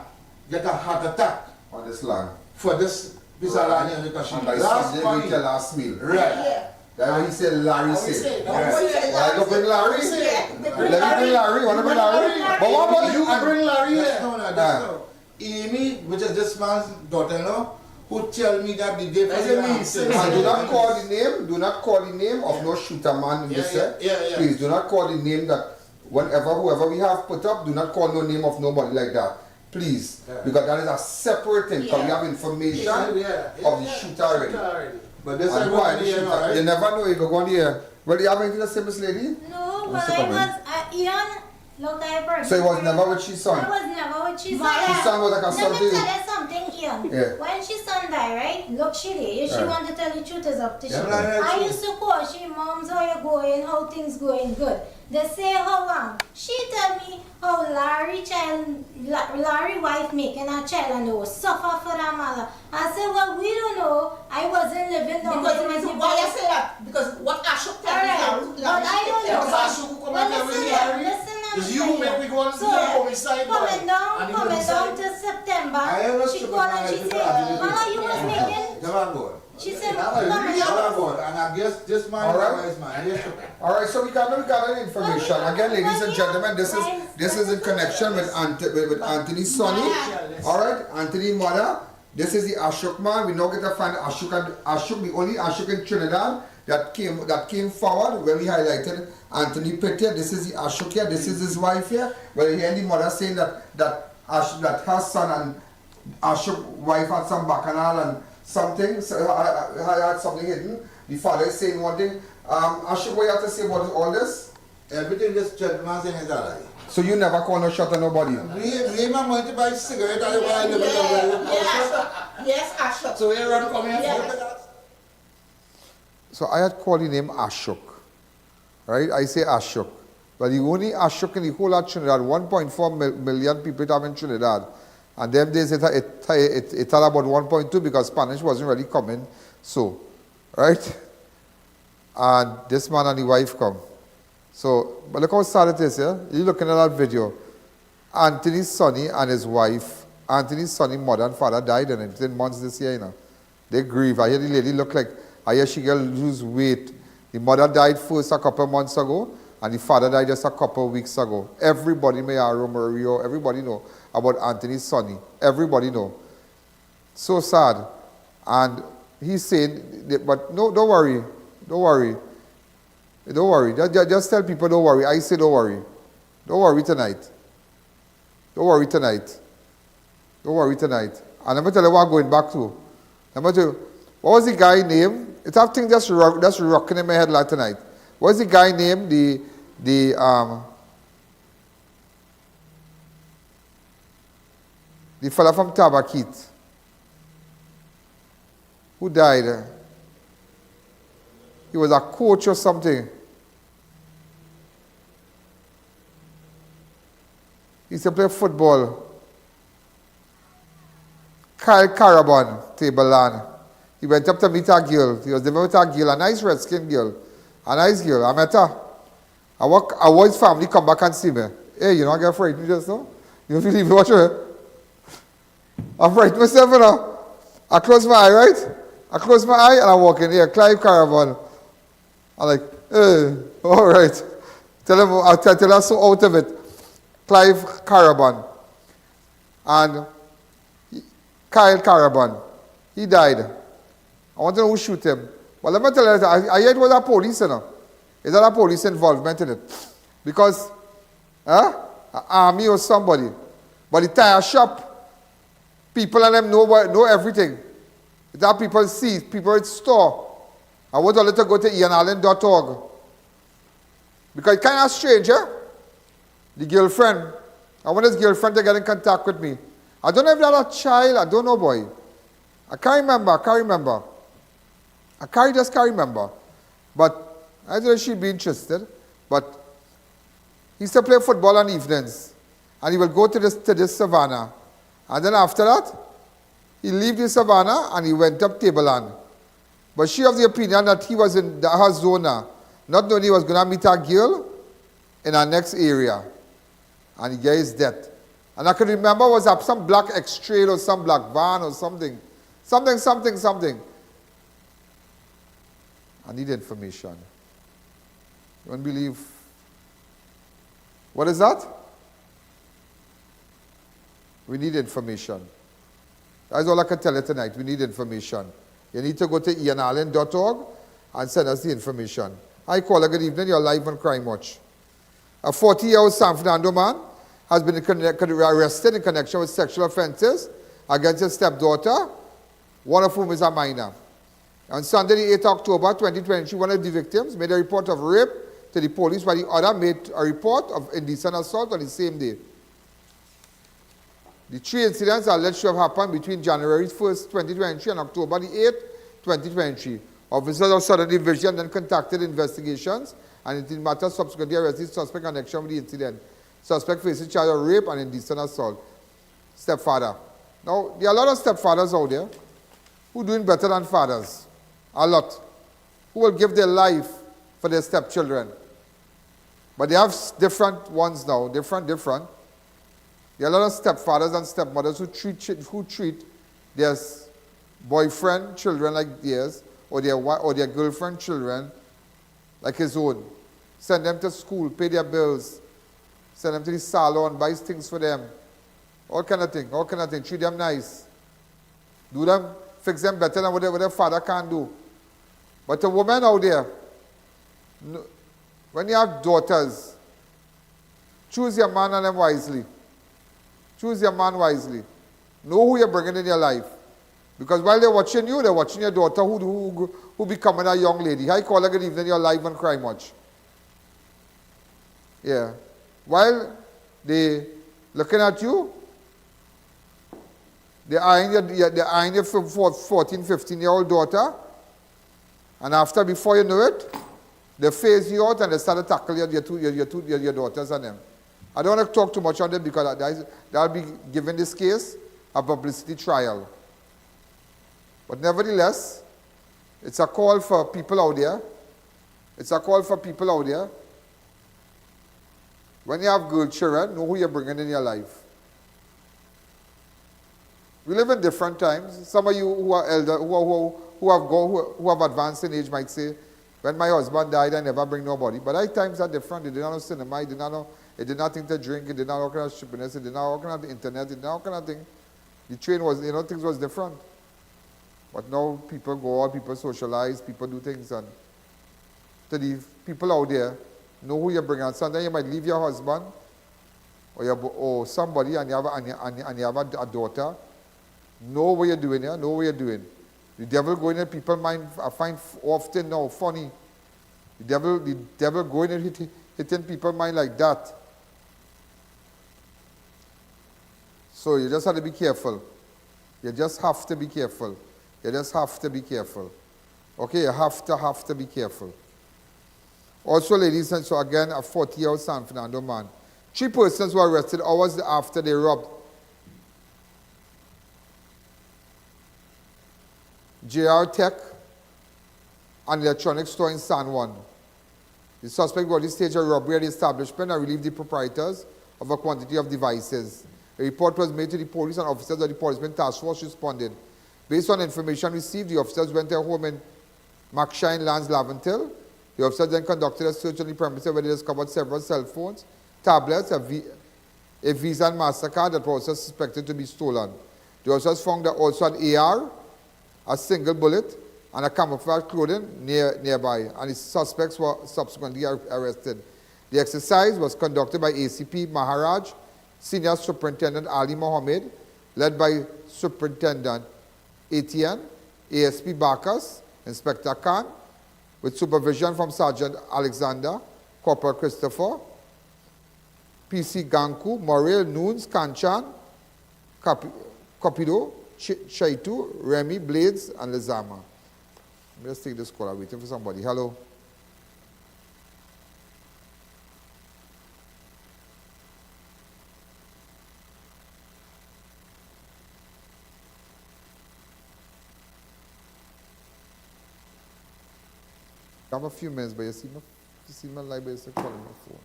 get a heart attack on this land for this piece of land here because she last meal. Right. That's what he said Larry said. I go bring Larry? Let me bring Larry. You want to bring Larry? But what about you? I bring Larry here. No. Amy, which is this man's daughter-in-law, who tell me that the day for and do not call the name. Do not call the name of no shooter man in this set. Please do not call the name that whoever we have put up. Do not call no name of nobody like that. Please, because that is a separate thing. Because we have information of the shooter already. But this is why you never know you go on the air. Well, you have anything to say, Miss Lady? No, but I was I.A.N. Look, so it was never with his son? I was never with his son. His son was like a son to you? Let me tell you something, A.A.N. When she son died, right? Look, she did. If she want to tell the truth, is up to she. I used to call she, Moms, how you going? How things going? Good. They say how long? She tell me how Larry wife making a child and they will suffer for that mother. I said, well, we don't know. I wasn't living no Why you say that? Because what Ashok tell me, but I don't know. Because Ashok who come and tell me Larry. It's you who make me go on to the homicide. Coming down to September, she called and she said, Mama, you was making... She said, and I guess this man is man. Alright, so we got information. Again, ladies and gentlemen, this is in connection with Anthony's Sonny. Alright, Anthony mother. This is the Ashok man. We now get to find Ashok, the only Ashok in Trinidad that came forward when we highlighted Anthony Pitt here. This is the Ashok here. This is his wife here. Well, here the mother saying that her son and Ashok's wife had some bacchanal and something. So I had something hidden. The father is saying one thing. Ashok, what you have to say about all this? Everything this gentleman saying is alright. So you never call no shot at nobody? Me my money to buy cigarette and I live Yes, Ashok. So you run come here? So I had called the name Ashok. Right? I say Ashok. But the only Ashok in the whole of Trinidad, 1.4 million people have in Trinidad. And them days it had about 1.2 because Spanish wasn't really coming. So, right? And this man and the wife come. So, but look how sad it is, yeah? You're looking at that video. Anthony's Sonny and his wife, Anthony's Sonny mother and father died in 10 months this year, you know. They grieve. I hear the lady look like, I hear she can lose weight. The mother died first a couple of months ago, and the father died just a couple of weeks ago. Everybody may Mario, everybody know about Anthony's Sonny. Everybody know. So sad. And he's saying, but no, don't worry. Don't worry. Don't worry. Just tell people don't worry. I say don't worry. Don't worry tonight. Don't worry tonight. Don't worry tonight. And I'm going to tell you what I'm going back to. I'm going to tell you, what was the guy name? It's that thing that's rocking in my head like tonight. What was the guy name? The fella from Tabakit. Who died? He was a coach or something. He used to play football. Kyle Caravan, table land. He went up to meet a girl. He was there with a girl, a nice red-skinned girl. A nice girl. I met her. I watched his family come back and see me. Hey, you don't get frightened just now? You don't believe me? Watch her. I frightened myself, you know. I close my eye, right? I close my eye and I walk in here. Clive Caravan. I'm like, hey, all right. I'll tell her so out of it. Clive Caravan. And Kyle Caravan. He died. I want to know who shoot him. Well, let me tell you, I heard it was a police, you know. Is there a police involvement in it? Because, an army or somebody. But the tire shop, people and them know everything. That people see, people at store. I want to let her go to ianallen.org. Because it's kind of strange, yeah? The girlfriend. I want his girlfriend to get in contact with me. I don't know if that's a child, I don't know, boy. I can't remember. I just can't remember. But I don't know if she'd be interested. But he used to play football on evenings. And he would go to this savannah. And then after that, he leave the savannah and he went up Tableland. But she of the opinion that he was in her zone now, not knowing he was going to meet a girl in our next area. And the guy is dead. And I can remember was up some black X-Trail or some black van or something. Something. I need information. You won't believe. What is that? We need information. That's all I can tell you tonight. We need information. You need to go to IAN and send us the information. Hi, caller. Good evening. You're live on Crime Watch. A 40-year-old San Fernando man has been arrested in connection with sexual offenses against his stepdaughter, one of whom is a minor. On Sunday, the 8th October 2023, one of the victims made a report of rape to the police, while the other made a report of indecent assault on the same day. The three incidents are alleged to have happened between January 1st, 2023 and October the 8th, 2023. Officers of Southern Division then conducted investigations and in the matter subsequently arrested suspect in connection with the incident. Suspect faces charge of rape and indecent assault. Stepfather. Now, there are a lot of stepfathers out there who are doing better than fathers. A lot. Who will give their life for their stepchildren. But they have different ones now, different. There are a lot of stepfathers and stepmothers who treat their boyfriend children like theirs, or their girlfriend children like his own. Send them to school, pay their bills, send them to the salon, buy things for them. All kind of thing. Treat them nice. Do them, fix them better than what their father can do. But a woman out there, when you have daughters, choose your man and them wisely. Choose your man wisely. Know who you're bringing in your life. Because while they're watching you, they're watching your daughter who becoming a young lady. Hi, caller, good evening. You're live on Crime Watch. Yeah. While they looking at you, they're eyeing your 14, 15-year-old daughter. And after, before you know it, they phase you out and they start to tackle your daughters and them. I don't want to talk too much on it because that'll be giving this case a publicity trial. But nevertheless, it's a call for people out there. When you have good children, know who you're bringing in your life. We live in different times. Some of you who are elder, who have advanced in age might say, when my husband died, I never bring nobody. But at times are different. They did not know cinema, they did not think to drink, they did not know kind of stupidness, they did not know kind of the internet, they did not know kind of thing. The train was, things was different. But now people go out, people socialize, people do things. And to the people out there, know who you're bringing. Sometimes you might leave your husband or somebody and you have a daughter. Know what you're doing here, know what you're doing. The devil going in people's mind, I find often now funny. The devil going and hitting people's mind like that. So you just have to be careful. You just have to be careful. Okay, you have to be careful. Also, ladies, and so again, a 40-year-old San Fernando man. 3 persons were arrested hours after they robbed JR Tech, an electronics store in San Juan. The suspect brought the stage a robbery at the establishment and relieved the proprietors of a quantity of devices. A report was made to the police and officers of the policeman task force responded. Based on information received, the officers went to a home in Macshine Lands, Laventil. The officers then conducted a search on the premises where they discovered several cell phones, tablets, a Visa and MasterCard that was also suspected to be stolen. The officers found also an AR, a single bullet, and a camouflage clothing nearby, and the suspects were subsequently arrested. The exercise was conducted by ACP Maharaj, Senior Superintendent Ali Mohammed, led by Superintendent I.A.N, ASP Bakas, Inspector Khan, with supervision from Sergeant Alexander, Corporal Christopher, PC Ganku, Morel, Noons, Kanchan, Copido, Shaitu, Remy, Blades, and Lizama. Let's take this call. I'm waiting for somebody. Hello. I have a few minutes, but you see my library, so calling my phone.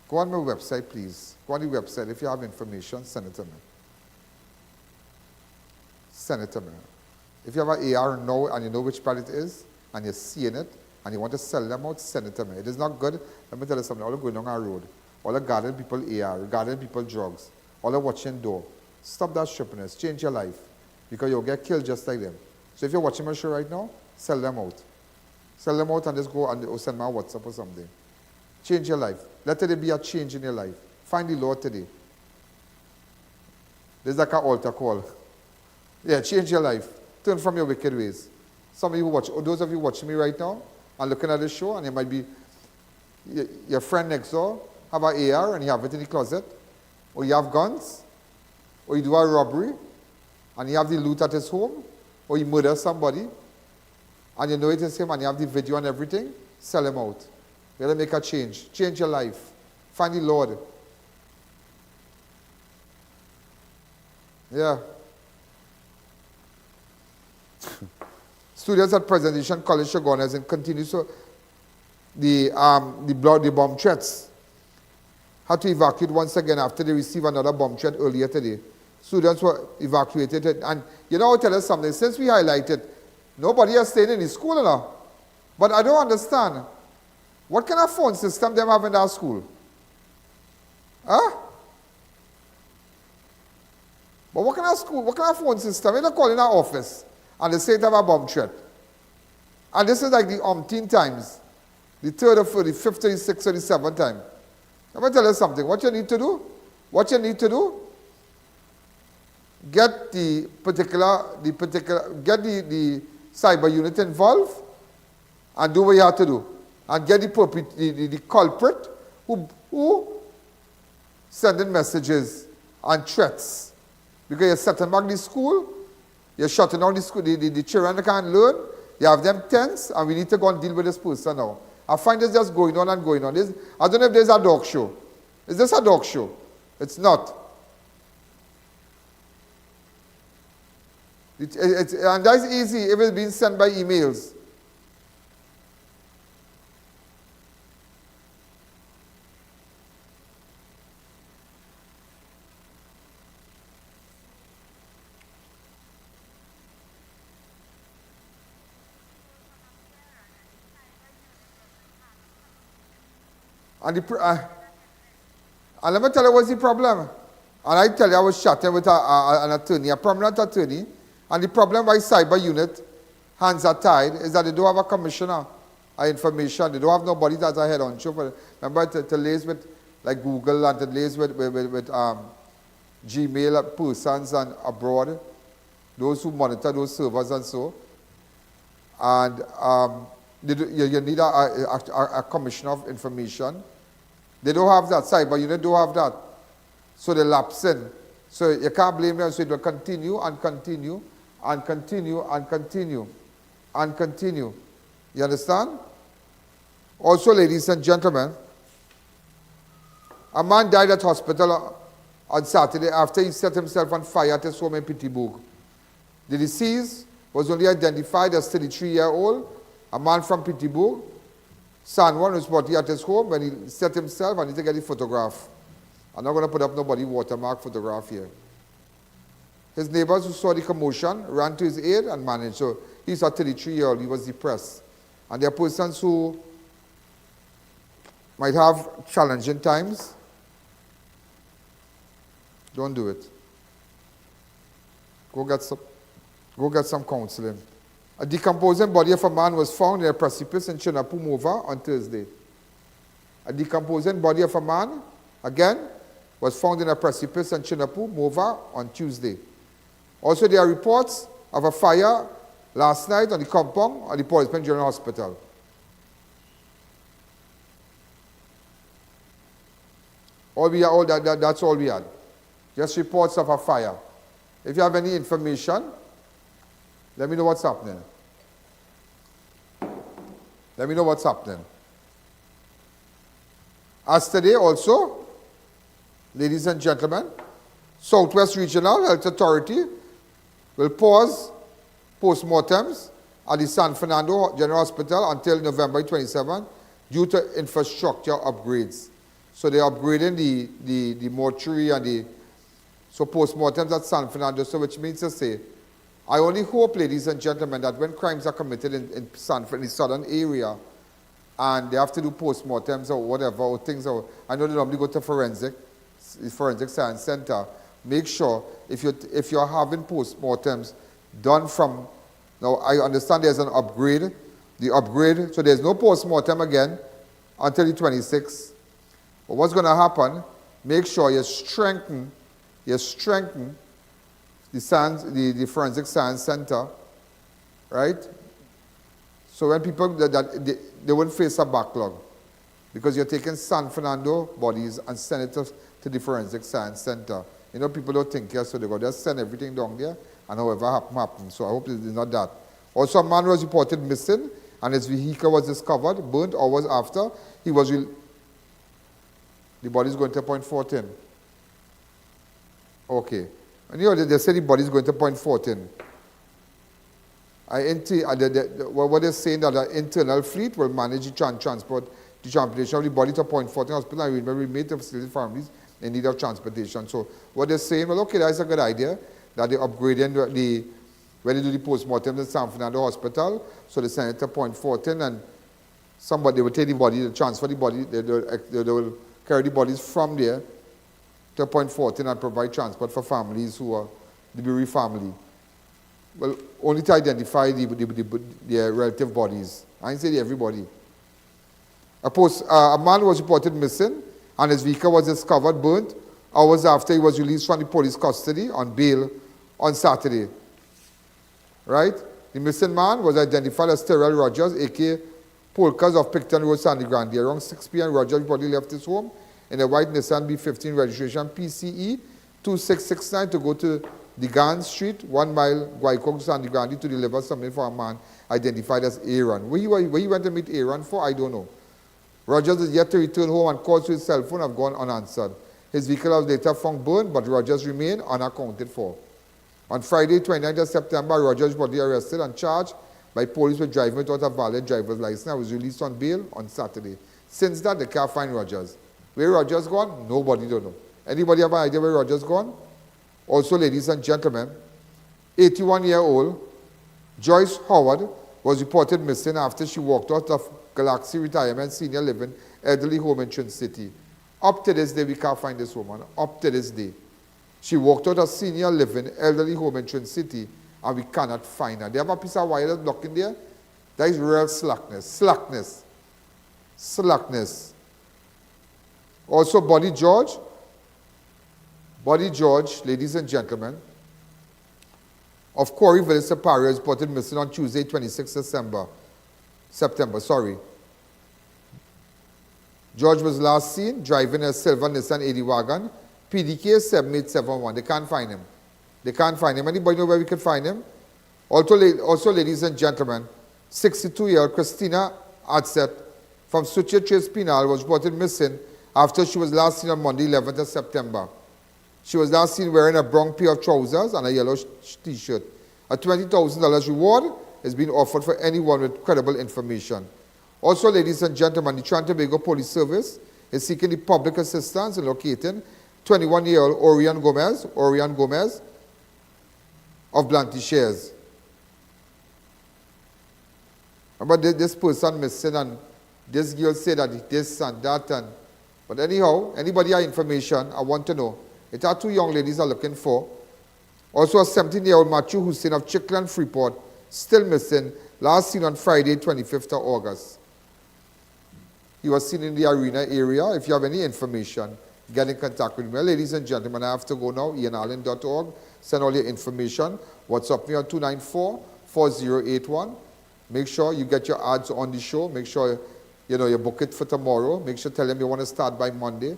Go on my website, please. Go on the website. If you have information, send it to me. Send it to me. If you have an AR now and you know which brand it is, and you're seeing it, and you want to sell them out, send it to me. It is not good. Let me tell you something. All the going on our road, all the guarding people AR, guarding people drugs, all the watching door. Stop that strippiness. Change your life. Because you'll get killed just like them. So if you're watching my show right now, sell them out. Sell them out and just go and send my WhatsApp or something. Change your life. Let there be a change in your life. Find the Lord today. There's like an altar call. Yeah, change your life. Turn from your wicked ways. Some of you watch, those of you watching me right now and looking at this show, and it might be your friend next door have an AR and you have it in the closet, or you have guns, or you do a robbery and you have the loot at his home, or you murder somebody and you know it is him and you have the video and everything, sell him out. You gotta make a change. Change your life. Find the Lord. Yeah. Students at Presentation College Shogunas and continue so the bomb threats had to evacuate once again after they received another bomb threat earlier today. Students were evacuated, and you know, I'll tell us something. Since we highlighted, nobody has stayed in the school now. But I don't understand. What kind of phone system they have in our school? Huh? But what kind of phone system? They don't call in our office and they say they have a bomb threat. And this is like the umpteen times. The third or fourth, the fifth, or the sixth, or the seventh time. Let me tell you something. What you need to do? Get the cyber unit involved and do what you have to do. And get the culprit who sending messages and threats. Because you're setting back the school, you're shutting down the school, the children can't learn, you have them tense, and we need to go and deal with this person now. I find this just going on and going on. I don't know if there's a dog show. Is this a dog show? It's not. And that's easy if it's being sent by emails. And let me tell you what's the problem. And I tell you, I was chatting with an attorney, a prominent attorney, and the problem why cyber unit hands are tied is that they don't have a commissioner of information. They don't have nobody that's a head on show. Remember, to liaise with like Google and to liaise with Gmail persons and abroad, those who monitor those servers and so. And you need a commissioner of information. They don't have that. Cyber unit don't have that. So they lapse in. So you can't blame them. So it will continue and continue and continue and continue and continue. You understand? Also, ladies and gentlemen, a man died at hospital on Saturday after he set himself on fire at his home in Pittsburgh. The deceased was only identified as 33-year-old, a man from Pittsburgh. San Juan was spotted at his home when he set himself and he took a photograph. I'm not going to put up nobody watermark photograph here. His neighbors who saw the commotion ran to his aid and managed. So he's a 33-year-old. He was depressed. And there are persons who might have challenging times. Don't do it. Go get some counseling. A decomposing body of a man was found in a precipice in Chinapu, Mova on Thursday. A decomposing body of a man, again, was found in a precipice in Chinapu, Mova on Tuesday. Also, there are reports of a fire last night on the compound of the Policeman General Hospital. That's all we had. Just reports of a fire. If you have any information, let me know what's happening. Let me know what's happening. As today also, ladies and gentlemen, Southwest Regional Health Authority will pause postmortems at the San Fernando General Hospital until November 27 due to infrastructure upgrades. So they're upgrading the mortuary and so postmortems at San Fernando, so which means to say I only hope, ladies and gentlemen, that when crimes are committed in Sanford, in the southern area, and they have to do postmortems or whatever, or things, or I know they normally go to forensic science center. Make sure if you're having postmortems done from, now I understand there's an upgrade, so there's no postmortem again until the 26th. But what's going to happen? Make sure you strengthen the forensic science center, right? So when people they won't face a backlog, because you're taking San Fernando bodies and send it to the forensic science center. You know, people don't think here, so they go just send everything down there, and however happen. So I hope it's not that. Also, a man was reported missing, and his vehicle was discovered, burnt hours after. The body is going to point 14. Okay. And you know, they say the body is going to point 14. What they're saying that the internal fleet will manage the transportation of the body to point 14 hospital and will remain to facilitate families in need of transportation. So what they're saying, well, okay, that's a good idea, that they're upgrading when they do the postmortem in San Fernando Hospital, so they send it to point 14, and somebody will take the body, they transfer the body, they will carry the bodies from there to point 14 and provide transport for families who are the bereaved family. Well, only to identify the relative bodies. I didn't say everybody. A man was reported missing, and his vehicle was discovered burnt hours after he was released from the police custody on bail on Saturday. Right? The missing man was identified as Terrell Rogers, a.k.a. Polkas of Picton Road, Sandy Grande. Around 6 p.m., Rogers' body left his home in a white Nissan B15 registration PCE 2669 to go to Degan Street, 1 mile, Guaycog, Sandy Grande, to deliver something for a man identified as A.A.N. Where he went to meet A.A.N for, I don't know. Rogers is yet to return home, and calls to his cell phone have gone unanswered. His vehicle was later found burned, but Rogers remained unaccounted for. On Friday, 29th of September, Rogers' body arrested and charged by police with driving without a valid driver's license and was released on bail on Saturday. Since that, they can't find Rogers. Where Rogers gone? Nobody don't know. Anybody have an idea where Rogers gone? Also, ladies and gentlemen, 81-year-old Joyce Howard was reported missing after she walked out of Galaxy Retirement Senior Living elderly home in Trin City. Up to this day, we can't find this woman. Up to this day. She walked out of Senior Living elderly home in Trin City, and we cannot find her. They have a piece of wire blocking there. That is real slackness. Slackness. Also, Buddy George, ladies and gentlemen, of Quarry Village, Superior, is reported missing on Tuesday, 26 September. George was last seen driving a silver Nissan 80 wagon, PDK 7871. They can't find him. Anybody know where we can find him? Also, ladies and gentlemen, 62-year-old Christina Adset from Suchet Trace Penal was reported missing after she was last seen on Monday, 11th of September. She was last seen wearing a brown pair of trousers and a yellow t-shirt. A $20,000 reward is being offered for anyone with credible information. Also, ladies and gentlemen, the Trinidad and Tobago Police Service is seeking the public assistance in locating 21-year-old Orion Gomez of Blantyre. But this person missing, and this girl said that this and that, but anyhow, anybody have information, I want to know. It are two young ladies are looking for. Also, a 17-year-old Matthew Hussein of Chickland Freeport, still missing, last seen on Friday, 25th of August. He was seen in the arena area. If you have any information, get in contact with me. Ladies and gentlemen, I have to go now, IANallen.org. Send all your information. WhatsApp me on 294-4081. Make sure you get your ads on the show. Make sure you book it for tomorrow. Make sure tell them you want to start by Monday.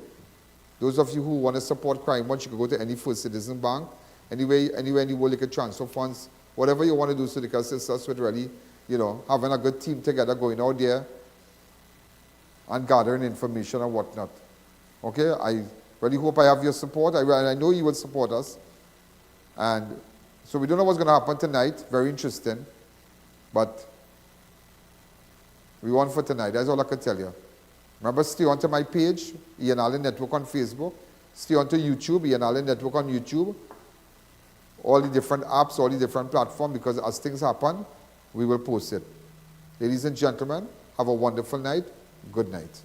Those of you who want to support Crime Watch, you can go to any First Citizen Bank. Anywhere in the world, you can transfer funds. Whatever you want to do so they can assist us with really, having a good team together, going out there and gathering information and whatnot. Okay? I really hope I have your support. I know you will support us. And so we don't know what's going to happen tonight. Very interesting. But we want for tonight. That's all I can tell you. Remember, stay on to my page, I.A.N Network on Facebook. Stay on to YouTube, I.A.N Network on YouTube. all the different apps, all the different platforms, because as things happen, we will post it. Ladies and gentlemen, have a wonderful night. Good night.